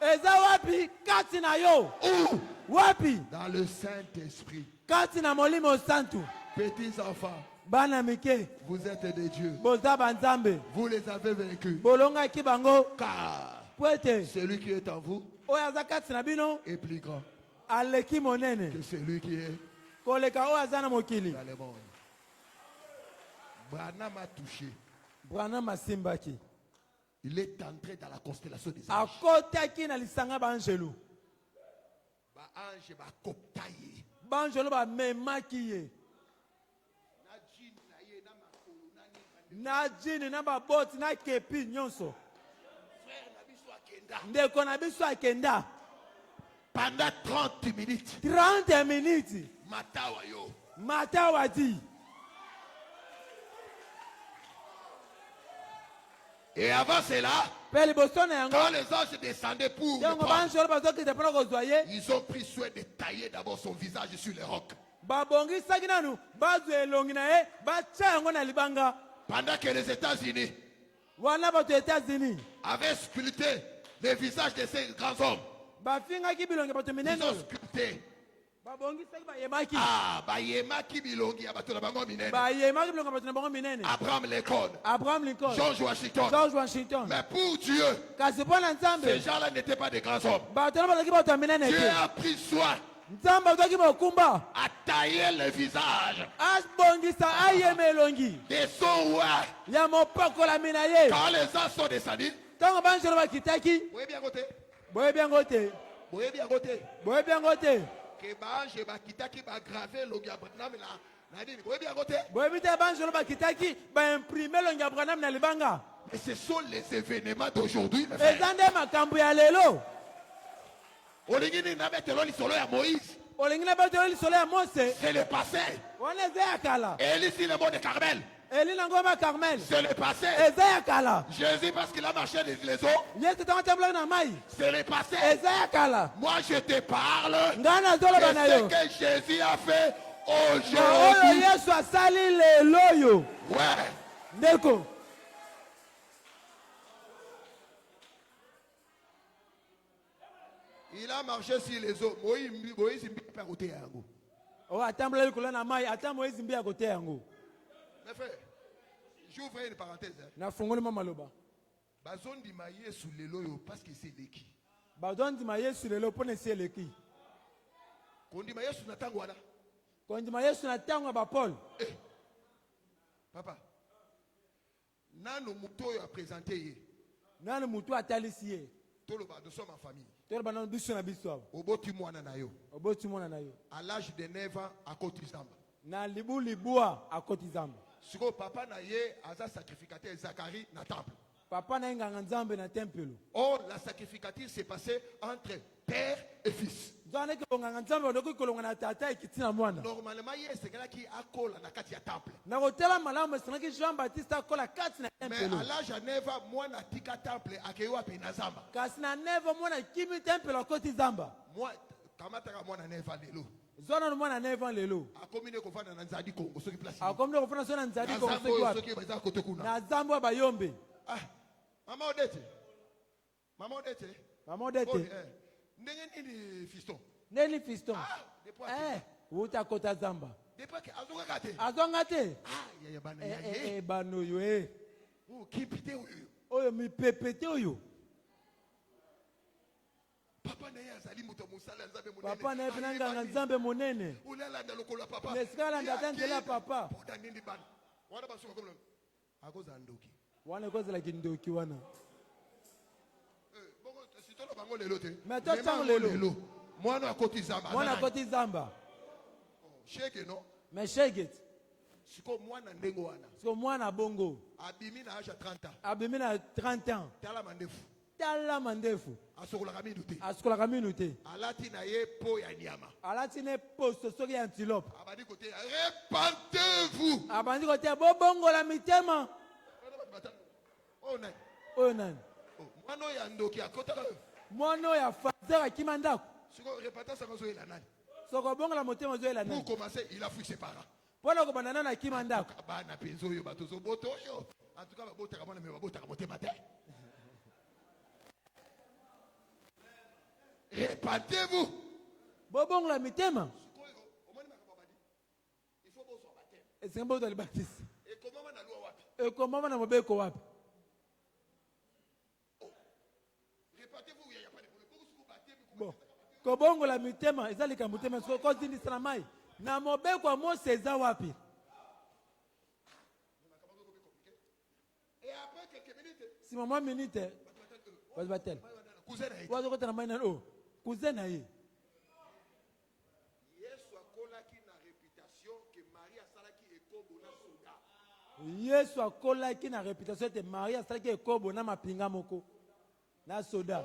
eza wapi kati na yo où? wapi Dans le Saint-Esprit. kati na molimo santu. Petits enfants, bana mike Vous êtes des dieux. boza banzambe Vous les avez vaincus. bolongaki bango Car po ete celui qui est en vous oyo aza kati na bino est plus grand aleki monene que celui qui est koleka oyo aza na mokili. dans le monde. Branham a touché. Branham asimbaki Il est entré dans la constellation des anges. akotaki na lisanga banjelu Ba ange ba kopta ye. banjelu bamemaki ye Na jini na ye na makolo na ni. na jini na baboti na kepi nyonso. Frère na biso akenda. Ndeko na biso akenda Pendant 30 minutes. 30 minutes Matawa yo. mata wati Et avant cela, mpe liboso na yango quand les anges descendaient pour le ntango prendre, banjelu bazokita mpona kozwa ye ils ont pris soin de tailler d'abord son visage sur les rocs. babongisaki nanu bazwa elongi na ye batya yango na libanga. Pendant que les États-Unis Wana bato ya États-Unis avaient sculpté les visages de ces grands hommes, bafingaki bilongi bato ils minene ont oyo sculpté. babongisaki bayemaki Ah, bayemaki bilongi ya bato na bango minene. bayemaki bilongi bato na bango minene. Abraham Lincoln, Abraham Lincoln, George Washington. George Washington. Mais pour Dieu, Kasi mpo na ces nzambe gens-là n'étaient pas des grands hommes. bato na bazalaki bato ya minene Dieu te. a pris soin Nzambe azwaki mokumba à tailler le visage abongisa ayema elongi de son roi. ya mopakolami na ye. Quand les anges sont descendus, Ntango banjelo bakitaki vous voyez bien côté, boyebi yango te vous voyez bien côté, boyebi yango te que bange bakitaki ba graver logi Abraham na nini, vous voyez bien côté. boyebi te banjelo bakitaki baimprime elongi ya Branham na libanga. Et ce sont les événements d'aujourd'hui, mes frères. Eza nde makambo ya lelo. Olingi ni na betelo lisolo ya Moïse, Olingi na bato oyo lisolo ya Mose c'est le passé. wana eza ya kala. Et ici le mot de Carmel, Eli na ngoma Carmel c'est le passé. eza ya kala. Jésus parce qu'il a marché les eaux, Yesu ntango atambolaki na mai c'est le passé. eza ya kala. Moi je te parle Ngai nazoloba na de yo ce que Jésus a fait na oyo aujourd'hui. Yesu asali lelo oyo. Ouais. Ndeko Il a marché sur les eaux. Moïse mbi pa côté yango. oyo atambola likolo na mai ata Moïse mbi ya koteya yango. Mes frères, j'ouvre une parenthèse. Nafungoli mwa maloba Bazondi ma Yesu lelo yo parce que c'est leki. bazondima Yesu lelo mpo na esi eleki. Kondi ma Yesu na tango wana. kondima Yesu na ntango ya bapole Papa. Nano muto oyo a présenté ye. nani mutu atalisi ye Toloba nous sommes en famille. toloba nano biso na biso awa Oboti mwana na yo. oboti mwana na yo À l'âge de 9 ans à côté Zamba. na libulibua akoti nzambe. Siko papa na ye aza sacrificateur Zacharie na temple. Papa na ye nganga nzambe na tempelo. Or la sacrificature s'est passée entre père et fils. Zwana ke nganga nzambe odoki kolonga na tata ekiti na mwana. Normalement ye sekelaki akola na kati ya temple. Na kotela malamu esenaki Jean Baptiste akola kati na Mais tempelo. à l'âge de 9 ans, moi na tika temple akeyo pe na Zamba. Kasi na nevo mwana kimi tempelo akoti nzamba. Moi kamataka moi na 9 ans lelo. Zwana no mwana nevo lelo. Akomine kovanda na Nzadi Kongo soki place. Akomne kofana so na nzadi Na ko Zamba soki oyo wapi. soki baza kote kuna. Na zambo ya bayombe. Ah, mama Odete. Mama Odete. Mama odete. Ndenge nini fiston? Neni fiston. Ah, depuis uta kota zamba. depuis que azuka kate. Azonga te. Ah, ya bana ya ye. Bano yo eh. Oh, kipite oyo. Oyo mipepete oyo. Papa na ye azali moto mosala nzambe monene. Papa na ye pe na nganga nzambe monene. Ulala lokolo papa. Nesika landa ata nzela ya papa. Poda nini bana. Wana basuka comme akoza ndoki. Wana ekozela kindoki wana. Bongo sitolo bango lelo te. Mais toi, tango lelo. Mwana akoti Zamba. Mwana koti zamba. Sheke no. Mais shake it. Siko mwana ndengo wana. So mwana bongo. Abimi na âge 30 ans. Abimi na 30 ans. Tala mandefu. Tala mandefu. Asokolaka mindu te. Asukolaka minu te. Alati na ye po ya nyama. Alati ne posto soki ya antilope. Abadi kote répandez-vous. Abandi kote bobongola mitema. Oh nani. Oyo nani? Mwana ya ndoki akotaka. Mwana ya fazer akima ndako. Siko repentance akozo ela nani. Soko bongola motema zoela Pour nani? commencer, il a fui ses parents. Pona kobanda nana akima ndako. Bana penzo yo batozo boto yo. En tout cas babota kamona me babota kamotema te. Répandez-vous. Bobongola mitema. Il faut bosser au baptême. esenga bauta libatisi Et comment on a l'eau wapi? ekomama na mobeko wapi? Répétez-vous, il n'y a pas de problème. Pour vous battez, Bon, kobongola mitema eza likambo te mais kozindisa na mai na mobeko ya Mose eza wapi? et après quelques minutes, Sima mwa minute bato batele cousin a été. wazokota na mai na o kuze na ye Yesu akolaki na réputation que Marie asalaki ekobo na soda. Yesu akolaki na réputation ete Marie asalaki ekobo na mapinga moko na soda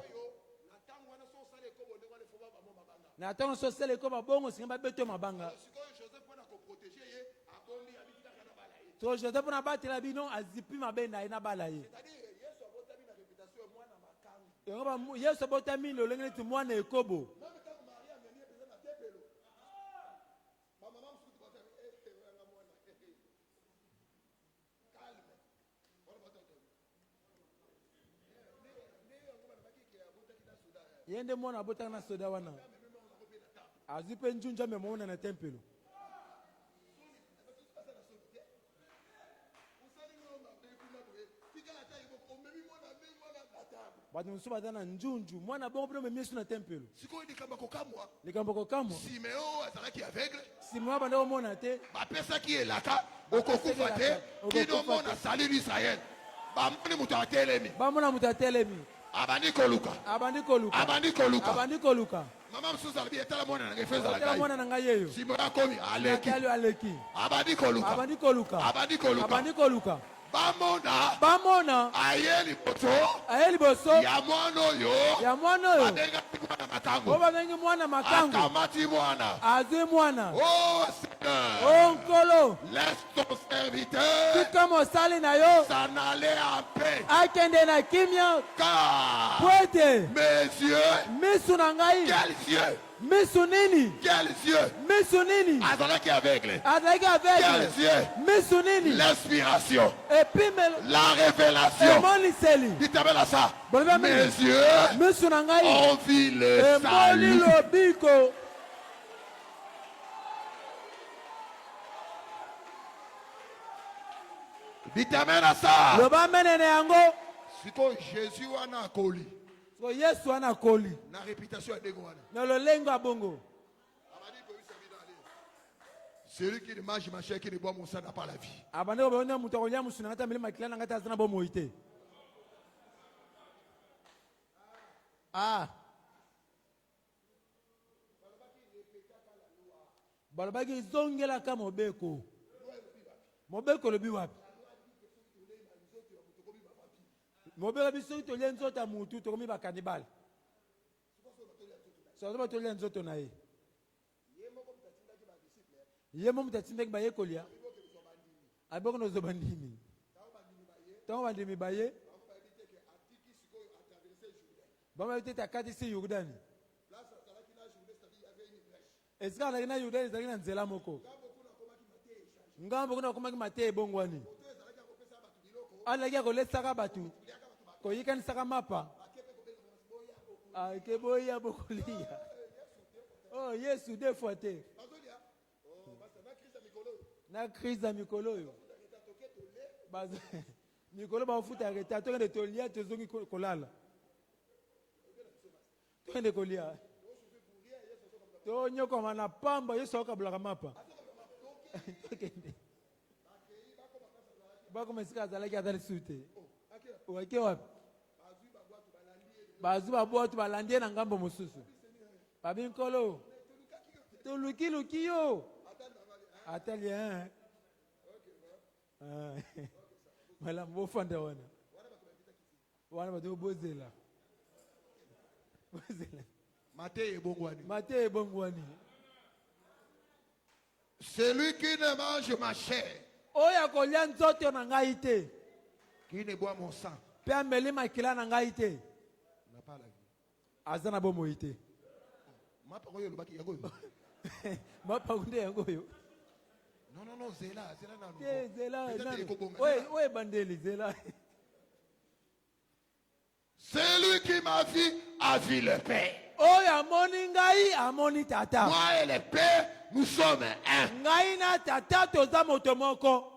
Na ntango wana so osala ekobo ndenge wana efo bamo mabanga. na ntango so osala ekobo bongo singa babeto mabanga Sikoyo Joseph mpona koprotege ye abombi abiki kaka na bala ye. to Joseph mpona batela bino azipi mabe na ye na bala ye C'est-à-dire Yesu abotami na réputation ya mwana makangu. yango Yesu abotami lolenge neti mwana ekobo Même ntango Marie amemi ye mpenza na tempelo. Bamama mosusu bakotami oyanga mwana. Calme. Wana batoto. Nde yango banabaki ke abotaki na soda. ye nde mwana abotaka na soda wana azwi mpe njunja memona na tempelo bato mosusu baza na njunju mwana bongo mpe omemi yesu na tempelo sikoyo likambo kokamwa likambo kokamwa simeo azalaki aveugle sima banda komona te bapesaki elaka okokufa te Okokufa kino mona te. saliri israel bamoni moto atelemi bamona moto atelemi abandi koluka abandi koluka abandi koluka abandi koluka mama mosusu alobi etala mwana nanga efe otala ezalaka mwana na ngai yeyo simeo akomi aleki atali aleki abandi koluka abandi koluka abandi koluka abandi koluka bamona bamona aye liboso aye liboso ya mwana oyo ya mwana oyo abengaki mwana o makango babengi mwana makangu akamati mwana azwi mwana oh seigneur o nkolo laisse ton serviteur tika mosali na yo s'en aller en paix akende na kimia car po ete mes yeux misu na ngai quels yeux misu nini quels yeux misu nini azalaki aveugle azalaki quels aveugle yeux misu nini l'inspiration epimelo la révélation emoniseli ditabela ça Boloba mes mingi. yeux misu na ngai ont vu le emoni salut lobiko ditamela ça loba menene yango sikoyo jésus wana akoli so yesu wana akoli na réputation ya ndenge wana na lolengo ya bongo celui qui ne mange ma chair qui ne boit mon sang n'a pas la vie abande kobona moto akolia mosu na ngai te ameli makila na ngai te aza na bomoi te balobaki zongelaka mobeko mobeko olobi wapi mobeko biso soki tolia nzoto ya mutu tokomi bakanibale soki batolia nzoto na ye ye mo moto atindaki baye kolia aboko nozo bandimi ntango bandimi baye bamayebi te ete akatisi yordani esika azalaki na yordani ezalaki na nzela moko ngambo kuna akomaki mateya ebongwani azalaki akolesaka bato koyikanisaka mapa akeboya bokolia oh yesu deux fois te na crise ya mikolo oyo mikolo baofuta reta tokende tolia tozongi kolala tokende kolia tonyokoma na pamba yesu aokabulaka mapa tokende bakoma esika azalaki aza lisu te wake wapi bazwi babwatu balandi ye na ngambo mosusu babi nkolo tolukiluki yo atali malamu bofanda wana bato bozela mateya ebongwani mate ebongwani celui qui ne mange ma chair oyo akolia nzoto na ngai te qui ne boit mon sang mpe ameli makila na ngai te n'a pas la vie aza na bomoi te mapa oyo olobaki yango oyo mapangu nde yango oyo non zela nanu te zela Peut-être ekobonga. oyo ebandeli zela celui qui m'a vu a vu le paix oyo amoni ngai amoni tata. Moi et le Père, nous sommes un. Ngai na tata toza moto moko.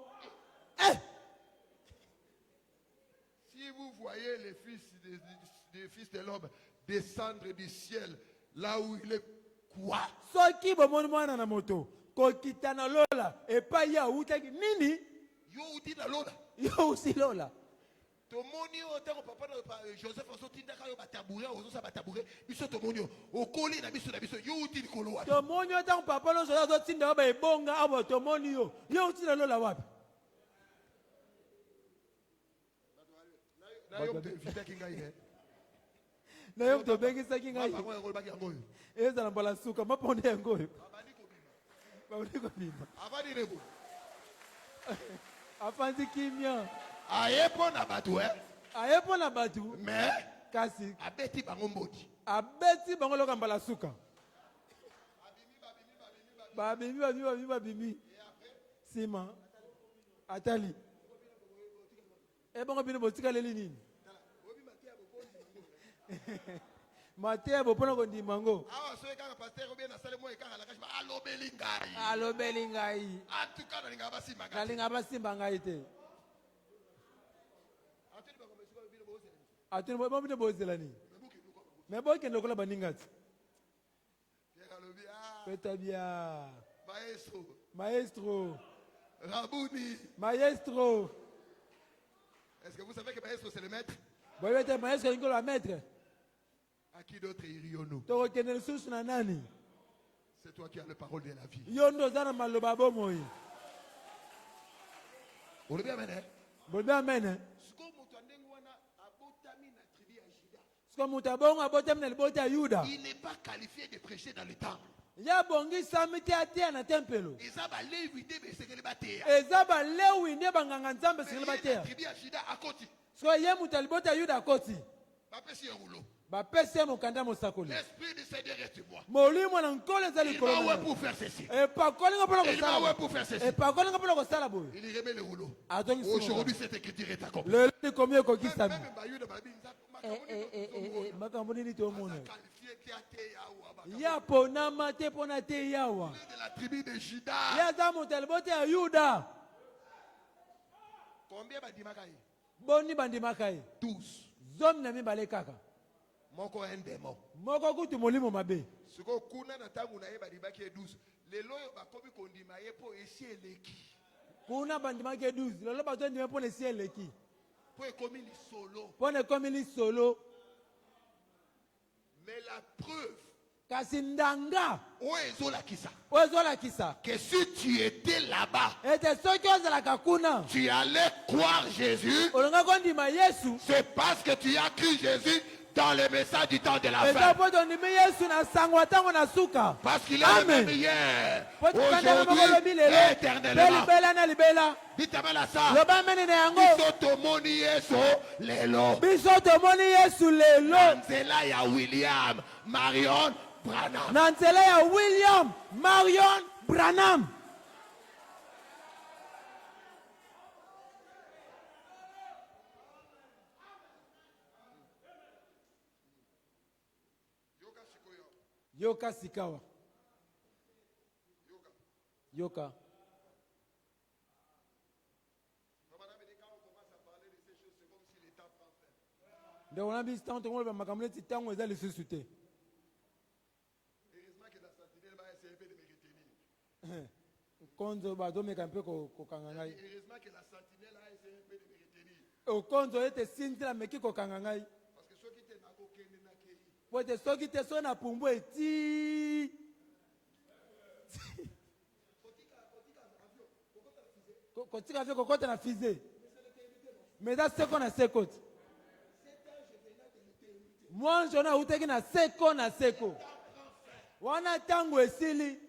Si vous voyez les fils de l'homme descendre du ciel, là où il est quoi? Soki bomoni mwana na moto kokita na lola epai ya utaki nini? Yo uti na lola. Yo usi lola. Tomoni otako papa Joseph osotindaka yo batabouret ozosa batabouret biso tomoni okoli na biso yo uti likolo wapi? Tomoni otako papa no zola zotinda ba ebonga abo tomoni yo. Yo uti na lola wapi? Na yo mtevita kingai. Na yo mtobengisa kingai. Bango yango baki yango. Eza na bala suka maponde yango. Babani ko bimba. Avadi rebo. Afanzi kimia. Ayepo na batu Ayepo na batu. Mais kasi abeti bango mboti. Abeti bango loka mbala suka. Babimi. Sima. Atali. Bango bino botika leli nini? Matea bopona ko ndimango. Awa so ekanga pasteur obie na sale mo ekanga la kashi ba alobeli ngai. Alobeli ngai. Atuka na linga basimba ngai. Na linga basimba ngai te. Atuni bo bino bozela ni. Me bo kende kola baningati. Petabia. Maestro. Rabouni. Maestro. Est-ce que vous savez que maestro c'est le maître? Bo yete maestro ngolo la maître. À qui d'autre irions-nous? Toko kende susu na nani? C'est toi qui as la parole de la vie. Yondo zana maloba bomoi. On le bien amen. Bo bien amen. Il n'est pas qualifié de prêcher dans le temple. Ya bongi samiti atia na tempelo. Ezaba lewi de besekele batea. Ezaba lewi ne banganga nzambe sekele batea. Tribu ya Juda akoti. So ye mutalibota Yuda akoti. Bapesi roulo. Bapesi mukanda mosakoli. L'esprit du Seigneur est sur moi. Molimo na nkole zali Il kolona. m'a pour faire ceci. Et pas kolinga polo ko Il m'a sala. pour faire ceci. Et pas kolinga polo ko sala boy. Il remet le rouleau. Aujourd'hui cette écriture est accomplie. Le ni komie ko kisami. Même Bayuda babinza. Makambo nini to mona. Ya pona mate pona te yawa. De la tribu de Juda. Ya za mutalibota ya Yuda. Combien bandimakai? Boni bandimakai. 12. Zom na mibale kaka. Moko un démon. Moko kutu molimo mabe. Siko kuna na tangu na ye badibaki 12. Lelo bakomi kondima ye po esi eleki. Kuna bandimaki 12. Lelo bato ndime pona esi eleki. Po ekomi li solo. Pona ekomi li solo. Mais la preuve. Kasi ndanga. Oezola kisa. Oezola kisa. Que si tu étais là-bas. Ete soki ozalaka kuna. Tu allais croire Jésus. Olonga kondima Yesu. C'est parce que tu as cru Jésus dans le message du temps de la fin. Parce qu'il est le même hier, aujourd'hui et éternellement. Dites-moi ça. Biso tomoni Yesu lelo. Biso tomoni Yesu lelo. Nanzela ya William Marion Branham. Nanzela ya William Marion Branham. Yoka sikawa. Yoka. Donc on a vu tant on va makamle ti tango eza le susute. Heureusement que la sentinelle va essayer de me retenir. Konzo ba do meka mpe ko kangangai. Heureusement que la sentinelle a essayé de me retenir. O konzo ete sintila meki ko kangangai. Parce que ceux qui étaient nako kende na kei. Pote soki te so na pumbu eti. Kotika vyo kokota na fize. Mais da seko na seko. Moi je na uteki na seko. Wana tango esili.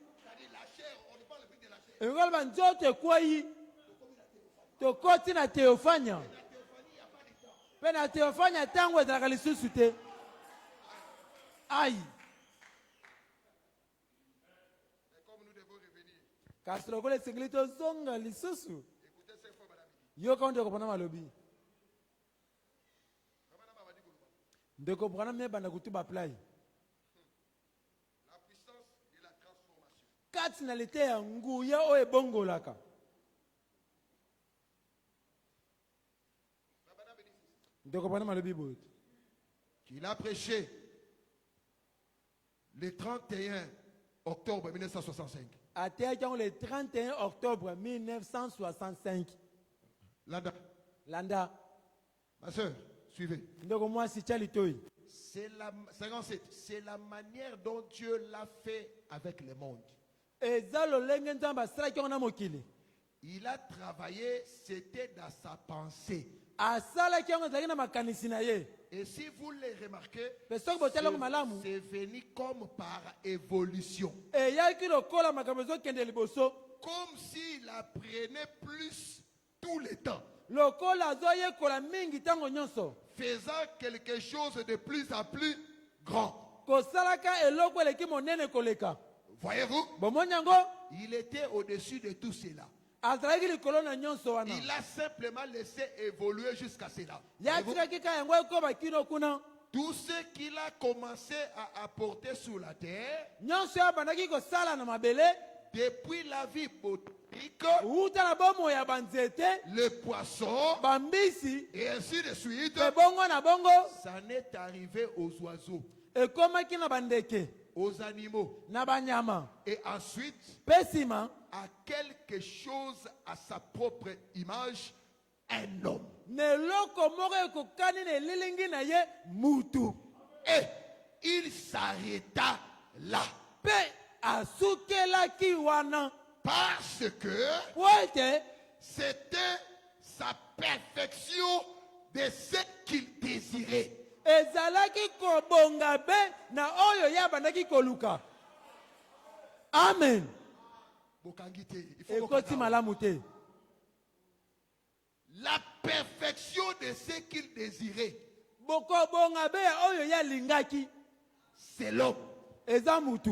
Engol ba njoto kwai. Tokoti na teofanya. Pe na teofanya tango ezalaka lisusu te. Aïe. Mais comme nous devons revenir. Kastrokole singlito zonga lisusu. Écoutez cette fois madame. Yo konde ko pana malobi. Ndeko brana me bana kutuba play. nationalité ya nguya oyo ebongolaka. Ndeko bana malobi boye. Qu'il a prêché le 31 octobre 1965. Ateyaki yango le 31 octobre 1965. Landa, Landa. ma soeur, suivez. Ndeko mwasi Charlie Toy. C'est la, 57, c'est la manière dont Dieu l'a fait avec le monde. Eza lolenge nzambe asalaki yango na mokili. Il a travaillé, c'était dans sa pensée. Asalaki yango ezalaki na makanisi na ye. Et si vous le remarquez, Pe soki botala yango malamu, c'est venu comme par évolution. eyaki lokola makambo ezokende liboso. Comme s'il apprenait plus tout le temps. Lokola azoyekola mingi ntango nyonso. Faisant quelque chose de plus en plus grand. Kosalaka eloko eleki monene koleka. Voyez-vous? Bomoni yango, Il était au-dessus de tout cela. azalaki likolo na nyonso wana. Il a simplement laissé évoluer jusqu'à cela. Yatikaki ka yango ekoba kino kuna. Tout ce qu'il a commencé à apporter sur la terre, Nyonso ya bandaki kosala na mabele, depuis la vie botanique, uta na bomo ya banzete, le poisson, bambisi, et ainsi de suite, pe bongo na bongo, ça n'est arrivé aux oiseaux, ekomaki na bandeke, aux animaux, na banyama. et ensuite Pe sima, à quelque chose à sa propre image, un homme. neloko moko ekokani na elilingi na ye mutu. Et il s'arrêta là. Pe asukelaki wana. Parce que Po ete c'était sa perfection de ce qu'il désirait. ezalaki kobonga be na oyo ya bandaki koluka. Amen. Bokangite, il faut Ekoti bokanga. malamu te. La perfection de ce qu'il désirait, Bokobonga be ya oyo ya lingaki. c'est l'homme. Eza mutu.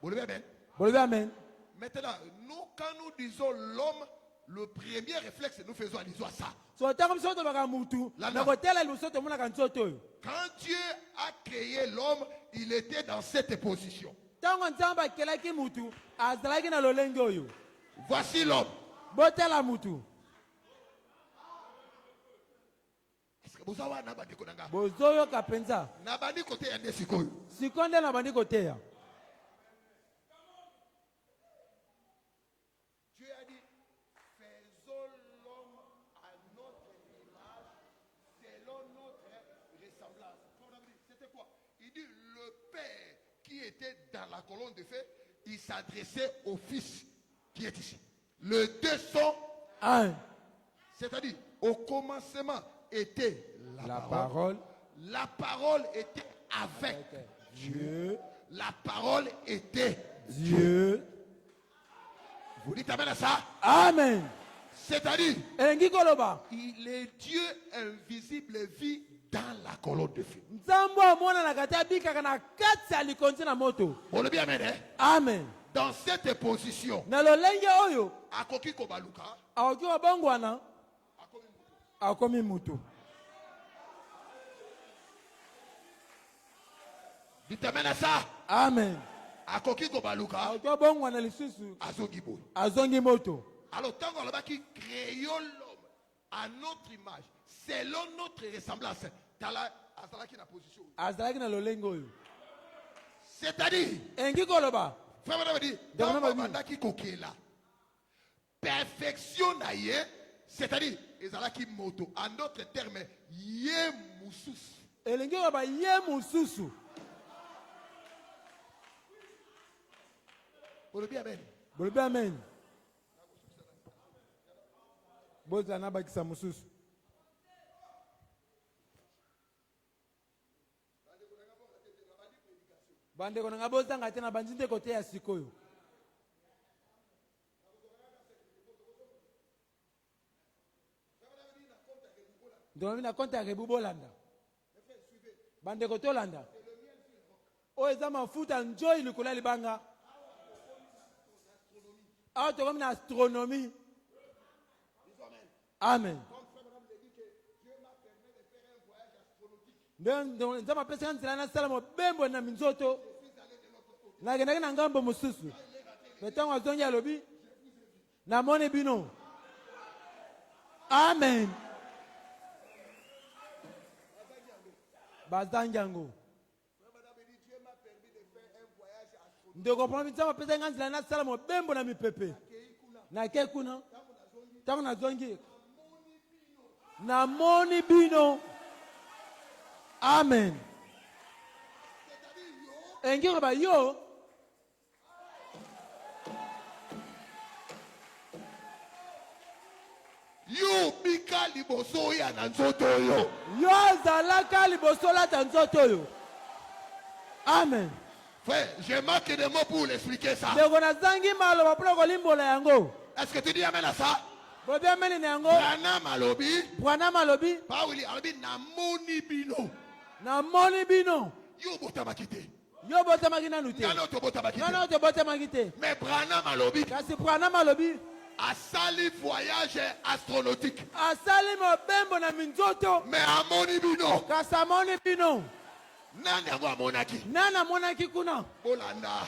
Vous le voyez bien? Bolobi amen. Maintenant, nous, quand nous disons l'homme, le premier réflexe, nous faisons allusion à ça. So tango biso tobaka mutu, Landa. na kotela liboso tomonaka nzoto oyo. Quand Dieu a créé l'homme, il était dans cette position. Tango nzambe akelaki mutu, azalaki na lolenge oyo. Voici l'homme. Botela mutu. Est-ce que vous avez un abadi konanga? Bozoyoka penza. Nabadi kote yande sikoyo. Sikonde na bandi koteya. Dieu a dit, faisons l'homme à notre image, selon notre ressemblance. C'était quoi? Il dit, le Père qui était dans la colonne de feu, il s'adressait au Fils qui est ici. Les deux sont, Un. c'est-à-dire, au commencement était La parole. La parole était avec Dieu. La parole était Dieu. Vous dites amen à ça? Amen. C'est-à-dire, Elengi koloba. il est Dieu invisible vit dans la colonne de feu. Nzambo amona na kati abikaka na kati ya likonzi na moto. On le bien amen, hein? Amen. Dans cette position, Na lolenge oyo, akoki kobaluka, akoki wabongwana, akomi mutu. dites amen à ça. Amen. Akoki kobaluka, Akoki wabongwana lisusu, azongi boy. azongi moto. Alors, tant qu'on a qui créons l'homme à notre image, selon notre ressemblance, dans la position. Azalaki na lolenge oyo. C'est-à-dire, Elengi koloba. frère madame dit, Dans dans ma le qui coquille là, perfection naïe, c'est-à-dire, ezalaki moto. En d'autres termes, yé moussous. Elengi koloba ye mususu. Pour le bien amen. Bolobi amen. Boza na bakisa mususu. Bandeko nanga bozanga te na banzinde kote ya sikoyo. Ndomi na konta ya Rebu Bolanda. Bandeko tolanda. O eza mafuta njoi likula libanga. Awa tokomi na astronomie. Amen. Nzambe apesaka nzela nasala mobembo na minzoto. nakendaki na ngambo mosusu me ntango azongi alobi namoni bino. Amen. Bazangi yango. Ndeko mpona nzambe apesa nga nzela nasala mobembo na mipepe nake kuna ntango nazongi namoni bino. Amen. Engi koba yo yo bika liboso ya na nzoto yo. Yo azalaka liboso lata nzoto oyo. Amen. Frère, je manque de mots pour l'expliquer ça. Ndeko nazangi maloba mpona kolimbola yango. Est-ce que tu dis amen à ça? Bobi ameni na yango. Branham alobi. Branham alobi. Pauli alobi namoni bino. Namoni bino. Yo botamaki te. Yo botamaki nanu te. Ngano to botamaki te. Ngano to botamaki te. Mais Branham alobi. Kasi Branham alobi. Asali voyage astronautique. Asali mobembo na minzoto. Mais amoni bino. Kasi amoni bino. Nani yango amonaki? Nani amonaki kuna? Bolanda.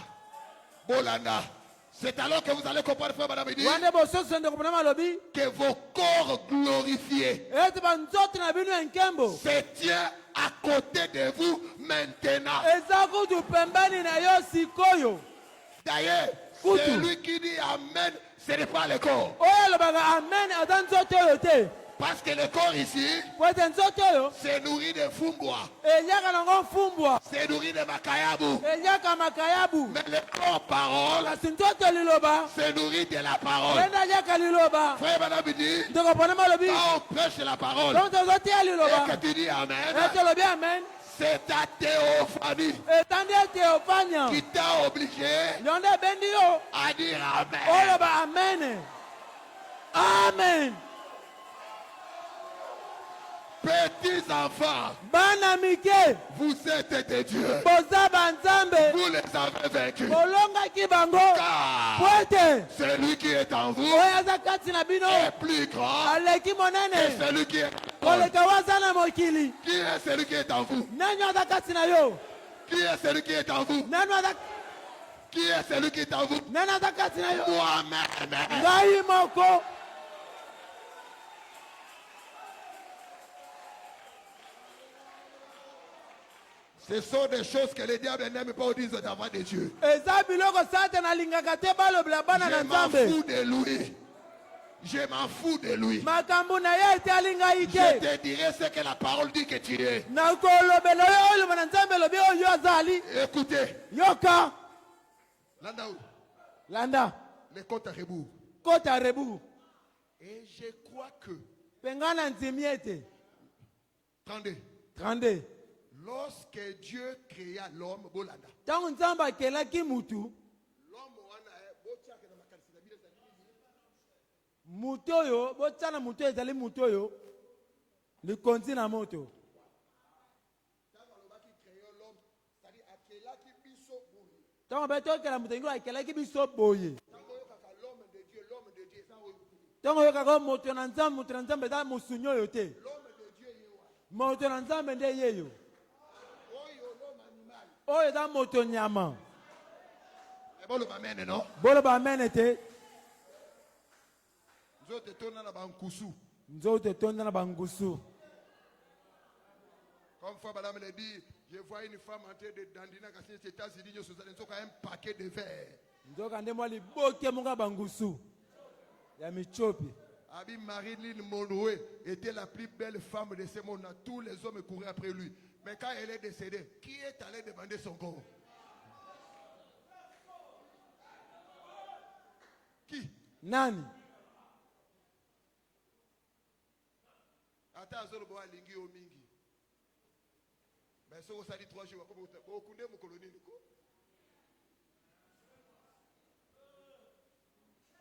Bolanda. C'est alors que vous allez comprendre, frère, madame, dit Wane bososo ndeko Branham alobi. que vos corps glorifiés Ete banzoto na bino enkembo. se tient à côté de vous maintenant. Eza kutu pembeni na yo sikoyo. D'ailleurs, Kutu. celui qui dit amen, ce n'est pas le corps. Oyo alobaka amen ata nzoto oyo te. Parce que le corps ici Po ete nzoto oyo se nourrit de fumbwa, eliaka nango mfumbwa. se nourrit de makayabu. Eliaka makayabu. Mais le corps parole Kasi nzoto liloba. se nourrit de la parole. Enda eliaka liloba. Frère, madame, dit Ndeko Branham alobi. quand on prêche la parole Donc tozotia et liloba. que tu dis amen, Ete olobi amen. c'est ta théophanie Etandi ete ofanya. qui t'a obligé Yonde bendi yo. à dire amen. Oloba amen. Amen. Petits enfants, Bana mike. vous êtes de Dieu. Boza banzambe. Vous les avez vaincus. Bolongaki bango. Car Po ete celui qui est en vous oyo aza kati na bino est plus grand aleki que monene celui qui est en vous. koleka waza na mokili. Qui est celui qui est en vous? Nani aza kati na yo? Qui est celui qui est en vous? Nani aza Qui est celui qui est en vous? nani aza kati na yo? Moi-même. Ngai moko. Ce sont des choses que le diable n'aime pas dire aux enfants de Dieu. Eza biloko Satan alingaka te balobela bana na Je m'en Nzambe. fous de lui. Je m'en fous de lui. Makambo na ye ete alingai Je te. te dirai ce que la parole dit que tu es. Nakolobela yo oyo na Nzambe lobi oyo azali. Écoutez. Yoka. Landaou, Landa. les comptes à rebours. Kota rebu. Et je crois que, Pengana ntimi ete. 32, 32. lorsque Dieu créa l'homme, Bolanda. Tango Nzambe akelaki mutu. L'homme wana botiaka na makanisi na bino ezali nini? Mutu oyo botiana mutu ezali mutu oyo likonzi na moto. Tango alobaki créa l'homme, c'est-à-dire akelaki biso boye. Tango betokela mutu ngiro akelaki biso boye. Tango oyokaka l'homme de Dieu, eza oyo. Tango yokaka moto na Nzambe, moto na Nzambe eza musunyo oyo te. L'homme de Dieu ye wa. Moto na Nzambe nde yeyo. Oyo l'homme animal. Oyo eza moto nyama. Et bon le bamene, non? Boloba amen ete. Nzote tona na bankusu. Nzoto etonda na bangusu. Comme fois madame le dit, je vois une femme en train de dandiner kasi les États-Unis, nous avons un paquet de verre. Nzoka nde mwa liboke monga bangusu. Ya michopi. Abi Marilyn Monroe était la plus belle femme de ce monde. Tous les hommes couraient après lui. Mais quand elle est décédée, qui est allé demander son corps? Qui? Nani? Ata azolo bo alingi o mingi. Mais so ça dit 3 jours comme au kunde mo colonie niko.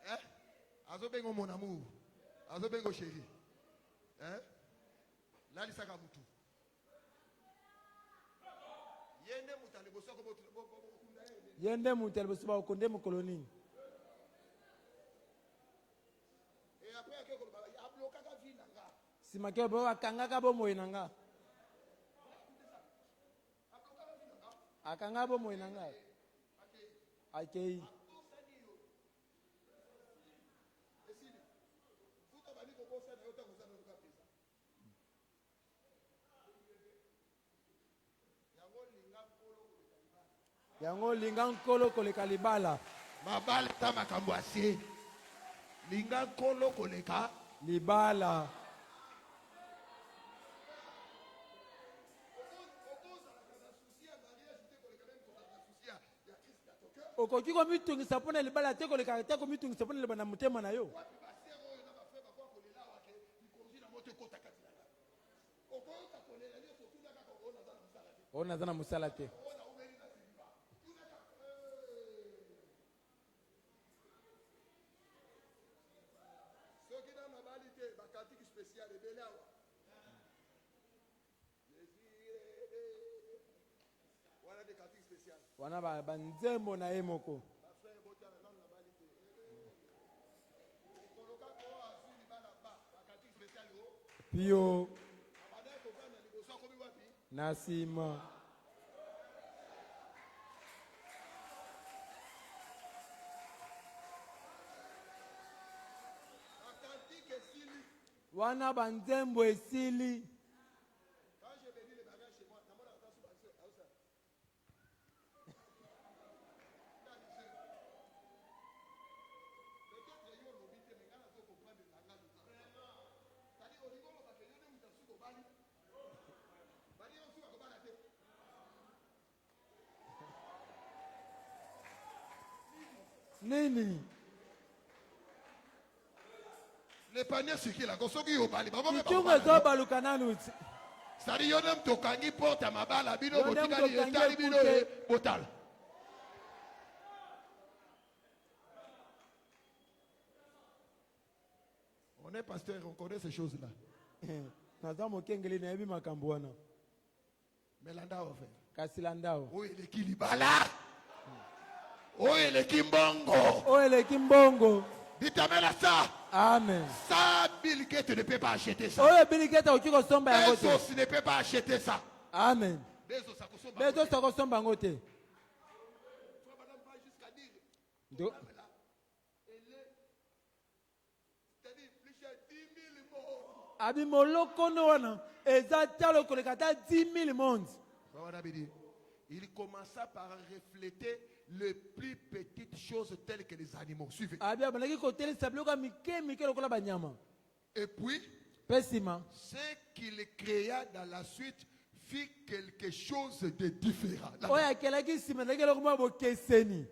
Hein? Azo bengo mon amour. Azo bengo chéri. Hein? Là lisaka mutu. Yende mutale bo soko bo kunda yende. Yende mutu alibosi ba okonde mukoloni. Et après que ko ba ya bloka ka vie nanga. Simake bo akangaka bo moyo nanga. Akanga bo moyo nanga. akei yango linga nkolo koleka libala Mabala ta makambo asie. Linga kolo koleka. libala okoki komitungisa mpona libala te koleka te komitungisa mpona liba na motema na yo oyo naza na mosala te Soki na mabali te bakatiki spécial ebele awa. Wana de katiki spécial. wana banzembo na ye moko Bafrère botana na mabali te. Koloka ko azuli bana ba bakatiki spécial o. pio Abana ko bana liboso komi wapi? na nsima Bakatiki esili. wana banzembo esili Quand je bénis les bagages chez moi, namona atasu banse ausa. Peut-être yo lobi te mais kana zo comprendre la langue. C'est-à-dire au niveau parce que yo ne mutasu ko bali. Bali yo suka ko bala te. nini Le panier sur qui la kosoki yo bali. Baba me kitunga ba. ezobaluka nanu ti C'est-à-dire yo nem tokangi porte à mabala bino Yo nem botikali tokangi etali bino ekute. botal. On est pasteur, on connaît ces choses-là. naza mokengeli nayebi makambo wana Mais l'anda va faire. kasi landao Oyo eleki libala. Oyo eleki mbongo. oyo eleki mbongo Ditamela ça. amen 100 000 que tu ne peux pas acheter ça. oyo ebiliketa okoki kosomba yango te Bezos ne peut pas acheter ça. amen Bezos akosomba. bezosa kosomba yango te Madame va jusqu'à dire. Ndo- Là, elle est. C'est-à-dire plus cher 10 000 morts. abi molokono wana eza talo koleka ta 10 000 monde Il commença par refléter les plus petites choses telles que les animaux. Suivez. abi abandaki kotelisa biloko ya mike mike lokola banyama Et puis, mpe nsima ce qu'il créa dans la suite fit quelque chose de différent. oyo akelaki nsima ezalaki eloko moko bokeseni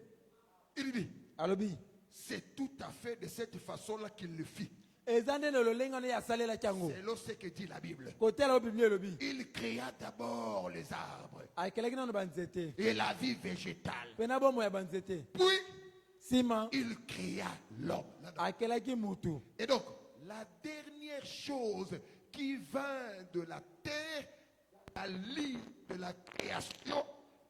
Il dit, alobi c'est tout à fait de cette façon-là qu'il le fit. eza nde na lolenge wana ye asalelaki yango C'est là ce que dit la Bible. kotela o biblia elobi Il créa d'abord les arbres akelaki nano banzete et la vie végétale. mpe na bomoi ya banzete Puis, nsima il créa l'homme. akelaki mutu Et donc, la dernière chose qui vint de la terre, la ligne de la création,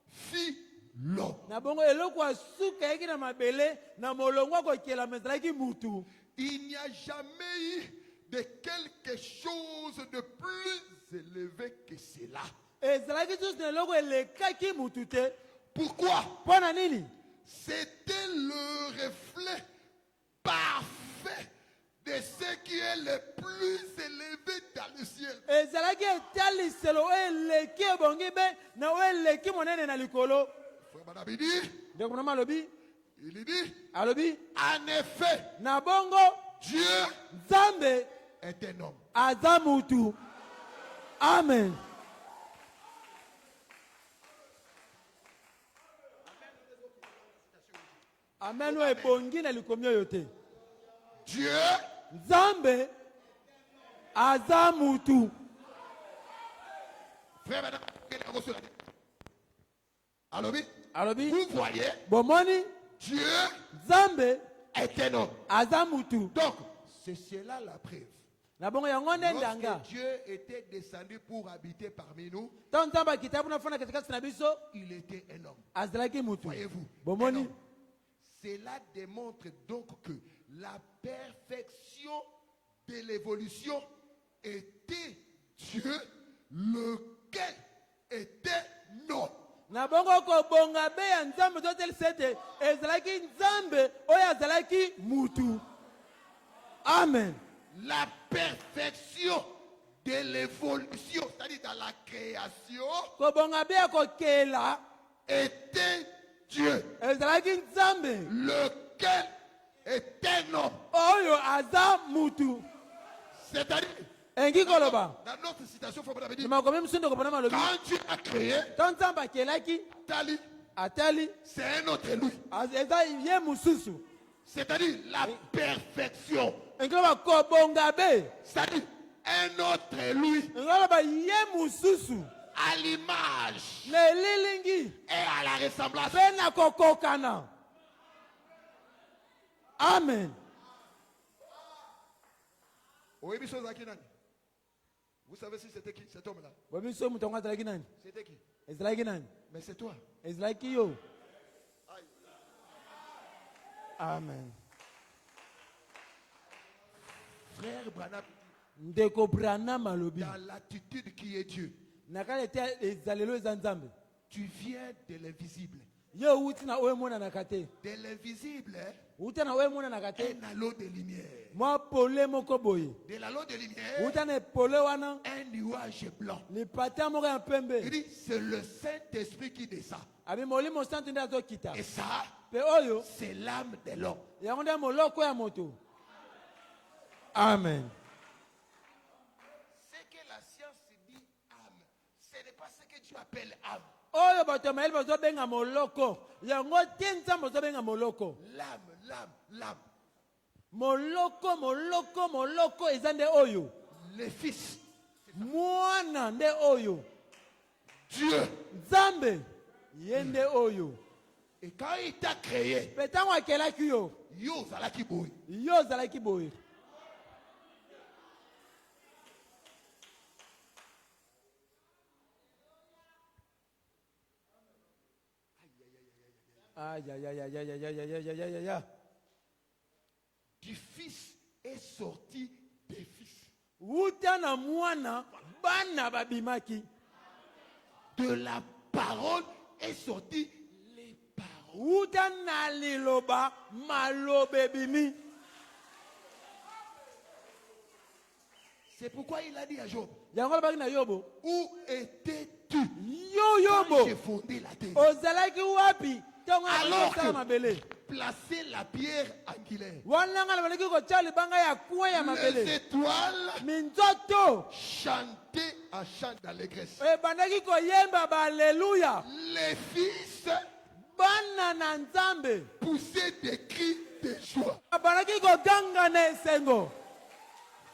fit l'homme. na bongo eloko ya suka eyaki na mabele na molongo akokelama ezalaki mutu Il n'y a jamais eu de quelque chose de plus élevé que cela. ezalaki susu na eloko elekaki mutu te Pourquoi? mpo na nini C'était le reflet parfait de ce qui est le plus élevé dans le ciel. ezalaki etaliselo oyo eleki ebongi mpe na oyo eleki monene na likolo Frère Madame dit, ndeko monama alobi il dit, alobi en effet, na bongo Dieu nzambe est un homme. aza mutu amen amen oyo ebongi na likomi oyo te Dieu nzambe aza mutu Frère, madame, alors oui, alobi vous voyez, bomoni Dieu nzambe est un homme. aza mutu Donc, c'est cela la preuve. na bongo yango nde ndanga Lorsque Dieu était descendu pour habiter parmi nous, ntango nzambe akita mpona fona katikati na biso il était un homme. azalaki mutu Voyez-vous, un bomoni homme. Cela démontre donc que la perfection de l'évolution était Dieu, lequel était non. na bongo kobonga be ya nzambe totelisa ete ezalaki nzambe oyo azalaki mutu. Amen. La perfection de l'évolution, c'est-à-dire dans la création, Kobonga be ya kokela était Dieu, ezalaki nzambe lequel est un homme. oyo aza mutu. C'est-à-dire, Engi koloba dans notre citation, il faut dire, na makomi msundo kopona malobi quand Dieu a créé, to nzambe akelaki Tali, atali c'est un autre lui. eza ye mususu. C'est-à-dire la perfection. Engi koloba kobonga be C'est-à-dire un autre lui engi koloba ye mususu à l'image na elilingi et à la ressemblance. mpe na kokokana. Amen. Oui, mais chose à qui, nani? Vous savez si c'était qui cet homme-là? Bobi so mutu yango azalaki nani? C'était qui? Ezalaki nani? Mais c'est toi. Ezalaki yo. Amen. Frère Branham, Ndeko Branham alobi dans l'attitude qui est Dieu, nakala ete ezalelo eza nzambe tu viens de l'invisible. ye uti na oyo emonanaka te, De l'invisible, hein, uta na oyo emonanaka te, un halo de lumière. mwa pole moko boye De l'halo de lumière, uta na epole wana un nuage blanc. lipata moko ya Il pembe dit, c'est le Saint-Esprit qui descend. abi molimo santu nde azokita Et ça, mpe oyo c'est l'âme de l'homme. yango nde moloko ya moto. Amen. Ce que la science dit âme, ce n'est pas ce que Dieu appelle âme. Oyo bato ya mayele bazobenga moloko yango te nzambe azobenga moloko. L'âme. Moloko eza nde oyo Le Fils, mwana nde oyo Dieu. nzambe ye nde oyo. Et quand il t'a créé, Mpe ntango akelaki yo yo zalaki boy. yo ozalaki boye. Aïe. Du Fils est sorti des fils. Wuta na mwana bana babimaki. De la parole est sorti les paroles. Wuta na liloba malobe bimi. C'est pourquoi il a dit à Job, Yango lobaki na Yobo. où étais-tu Yo quand Yobo. j'ai fondé la terre? Ozalaki wapi? Tonga Alors sala mabele. placer la pierre angulaire. Wana ngala balaki ko chali banga ya kuwa ya Les mabele. étoiles Minzoto. chantaient un chant d'allégresse. E bandaki ko yemba ba alléluia. Les fils Bana na nzambe. poussaient des cris de joie. Bandaki ko ganga na esengo.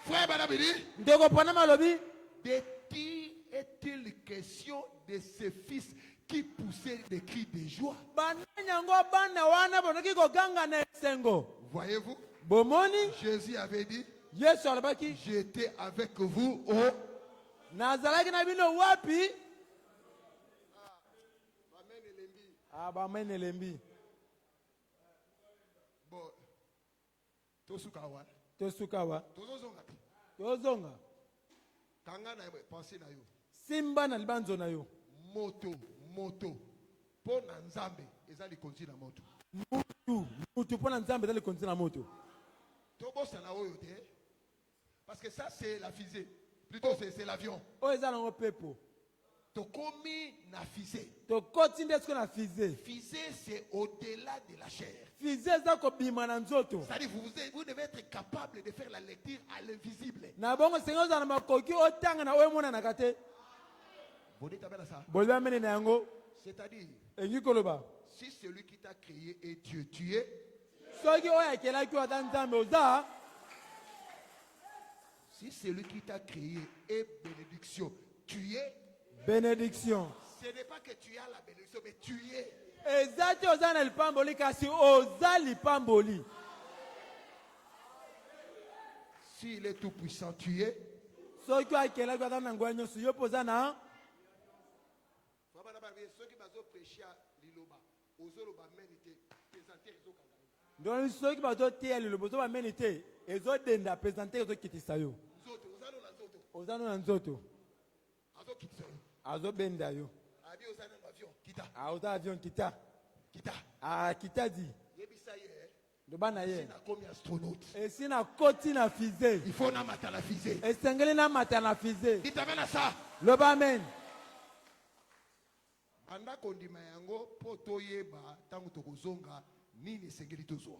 Frère Banabidi, Ndeko pona malobi. de qui est-il question de ces fils qui poussaient des cris de joie? Banyango bana wana bandaki ko ganga na esengo. Voyez-vous, Bomoni Jésus avait dit, Yesu alobaki j'étais avec vous au... nazalaki na bino wapi? Bamen elembi. Bon, tosukawa, Tosukawa. tozozonga te. Tozonga. Kanga na pensée na yo. Simba na libanzo na yo. Moto. Po na nzambe, ezali konzi na moto. Mutu pona nzambe dali konti na moto. Tobosa na oyo te. Parce que ça c'est la fusée. Plutôt c'est l'avion. O eza nango pepo. Tokomi na fusée. Tokoti nde siko na fize. Fusée c'est au-delà de la chair. Fize eza kobima na nzoto. C'est-à-dire vous devez être capable de faire la lecture à l'invisible. Na bongo sengo za na makoki otanga na oyo mona na kate. Vous dites ça? Bolwa mene na yango. C'est-à-dire, Engi koloba. si celui qui t'a créé est Dieu, tu es. Soki oyo akelaki ata nzambe oza. Si celui qui t'a créé est bénédiction, tu es. Bénédiction. Ce n'est pas que tu as la bénédiction, mais tu es. Eza te oza na lipamboli kasi oza lipamboli. S'il est tout puissant, tu es. Soki akelaki ata na ngwa nyonso yo poza na. Ceux qui m'ont prêché à Liloba, aux Oloba Ménité, présenter les autres. Donc soki bazoteya liloba ozo bameni te ezodenda présente ezokitisa yo. Oza no na nzoto azobenda yo. Kita. Ah, autant avion kita. Kita. Ah, kita dit. Yebisa ye. Le bana Si ye. na komi astronaute. Et si na koti na fusée. Il faut na mata la fusée. Et sengeli na mata na fusée. Il t'amène à ça. Le bamen. Anda kondima yango poto yeba tangu tokozonga nini esengeli tozwa.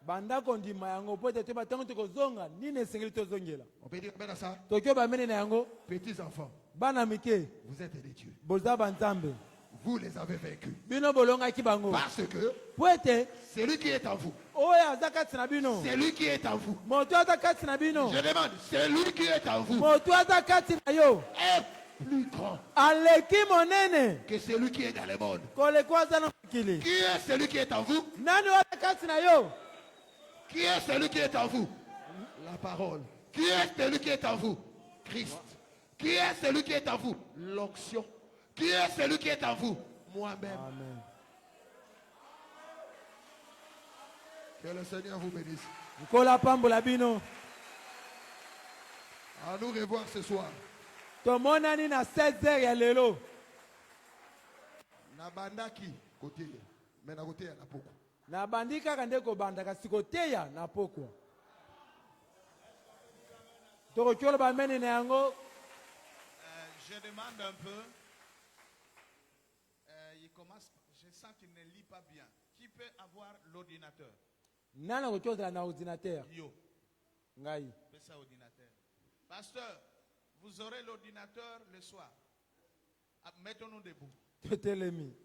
Banda kondima yango po te ba tango tokozonga nini esengeli tozongela. On peut dire à ça. Tokyo bamene na yango. Petits enfants, Bana mike. vous êtes des dieux. Boza banzambe. Vous les avez vaincus. Bino bolonga ki bango. Parce que Po ete c'est lui qui est en vous. oya zakati na bino. C'est lui qui est en vous. Moto zakati na bino. Je demande, c'est lui qui est en vous. Moto zakati na yo. Est plus grand Aleki monene. que celui qui est dans le monde. Kolekwaza na kili. Qui est celui qui est en vous? Nani zakati na yo? Qui est celui qui est en vous? La parole. Qui est celui qui est en vous? Christ. Qui est celui qui est en vous? L'onction. Qui est celui qui est en vous? Moi-même. Amen. Que le Seigneur vous bénisse. Kola pambola bino. À nous revoir ce soir. Tomonani na 16h ya lelo. Na bandaki côté mais na côté na poko. Na bandika kande ko bandaka sikoteya na poko. Toko cholo ba meni na yango. Je demande un peu. Il commence. Je sens qu'il ne lit pas bien. Qui peut avoir l'ordinateur? Nana ko choza na ordinateur. Yo. Ngai. Fais ça ordinateur. Pasteur, vous aurez l'ordinateur le soir. Ah, mettons-nous debout. Totelemi.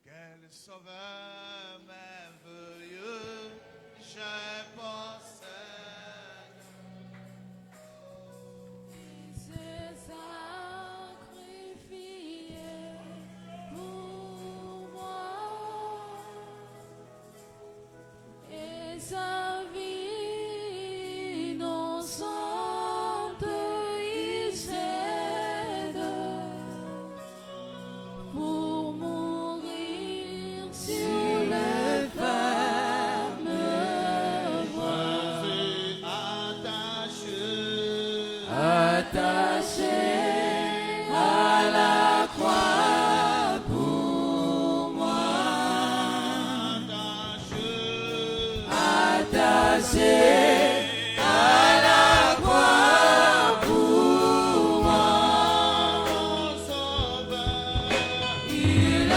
Quel sauveur merveilleux, je possède. C'est sacrifié pour moi et sa vie innocente il cède pour mourir sur le ferme voie. Attaché à la croix pour moi. Attaché à la croix pour moi. Il a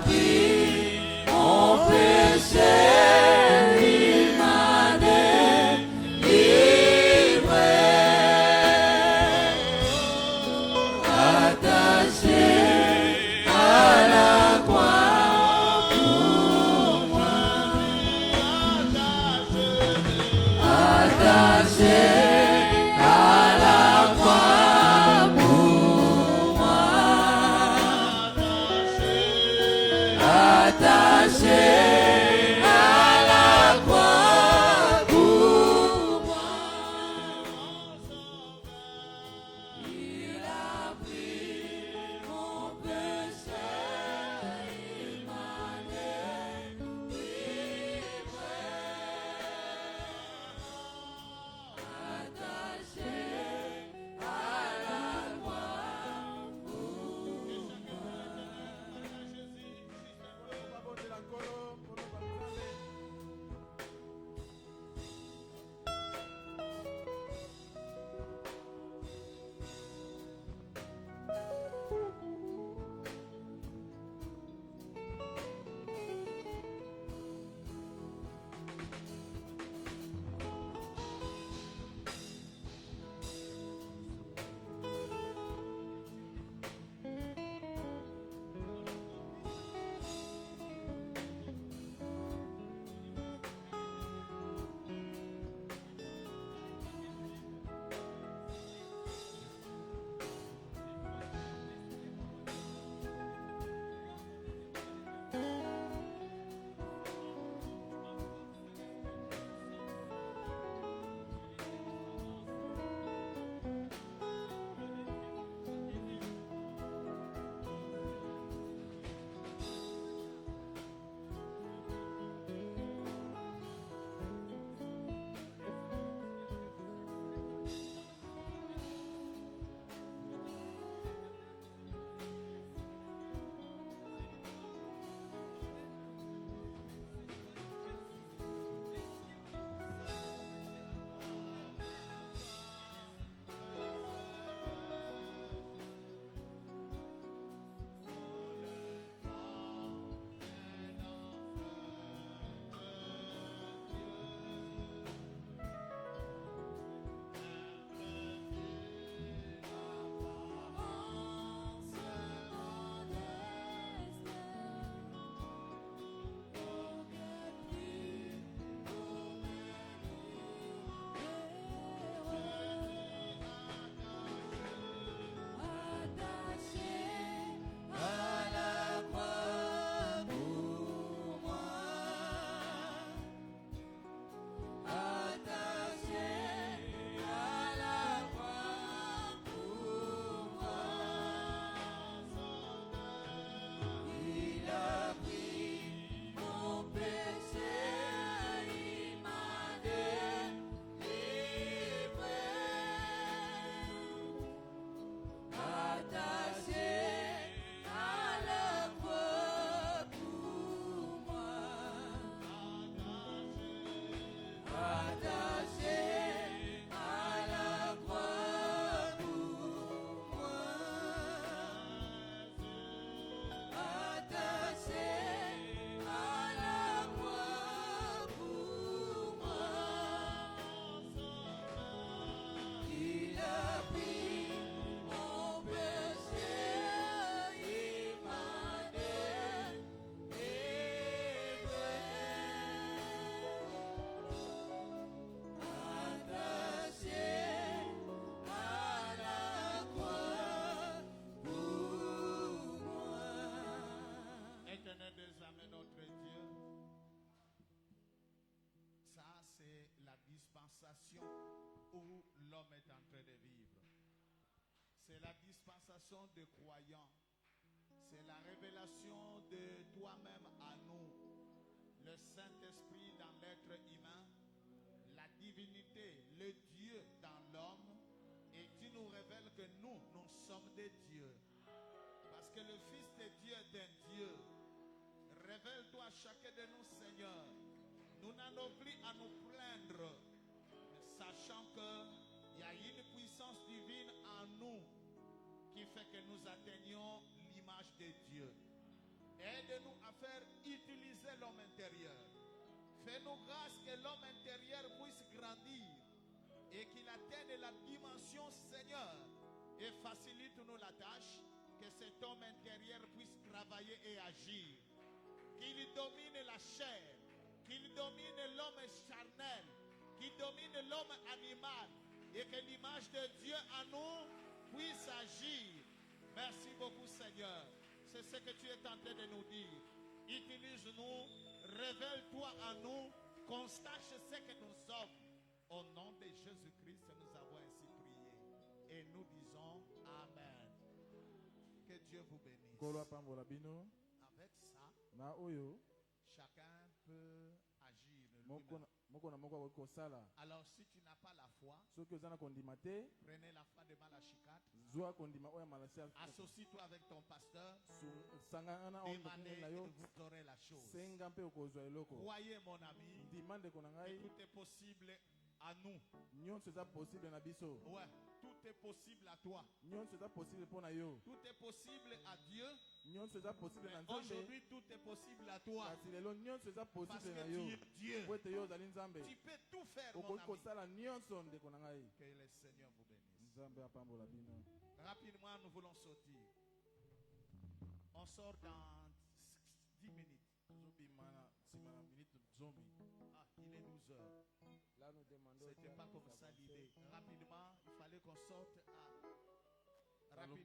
pris mon péché, il m'a délivré. Attaché à la croix pour moi. Attaché à la croix pour moi. Attaché à la croix pour moi. Il a pris mon péché, il m'a délivré. Attaché à la croix pour moi. dispensation où l'homme est en train de vivre. C'est la dispensation de croyants. C'est la révélation de toi-même à nous. Le Saint-Esprit dans l'être humain, la divinité, le Dieu dans l'homme. Et tu nous révèles que nous sommes des dieux. Parce que le Fils de Dieu est un Dieu. Révèle-toi à chacun de nous, Seigneur. Nous n'avons plus à nous plaindre, sachant qu'il y a une puissance divine en nous qui fait que nous atteignions l'image de Dieu. Aide-nous à faire utiliser l'homme intérieur. Fais-nous grâce que l'homme intérieur puisse grandir et qu'il atteigne la dimension Seigneur. Et facilite-nous la tâche, que cet homme intérieur puisse travailler et agir. Qu'il domine la chair, qu'il domine l'homme charnel, qu'il domine l'homme animal, et que l'image de Dieu en nous puisse agir. Merci beaucoup Seigneur. C'est ce que tu es en train de nous dire. Utilise-nous, révèle-toi à nous, qu'on sache ce que nous sommes. Au nom de Jésus-Christ, nous avons ainsi prié. Et nous disons Amen. Que Dieu vous bénisse. Avec ça, chacun peut agir lui-même. Alors si tu n'as pas la foi, prenez la foi de Malachikat, associe-toi avec ton pasteur, demandez et vous aurez la chose. Croyez mon ami, que tout est possible à nous. Ouais, tout est possible à toi. Tout est possible à Dieu. Aujourd'hui, tout est possible à toi. Parce que tu es Dieu. Tu peux tout faire, mon ami. Que le Seigneur vous bénisse. Rapidement, nous voulons sortir. On sort dans 10 minutes. Ah, il est 12 heures. Là, nous demandons. C'était pas comme ça l'idée. Rapidement, il fallait qu'on sorte à rapidement.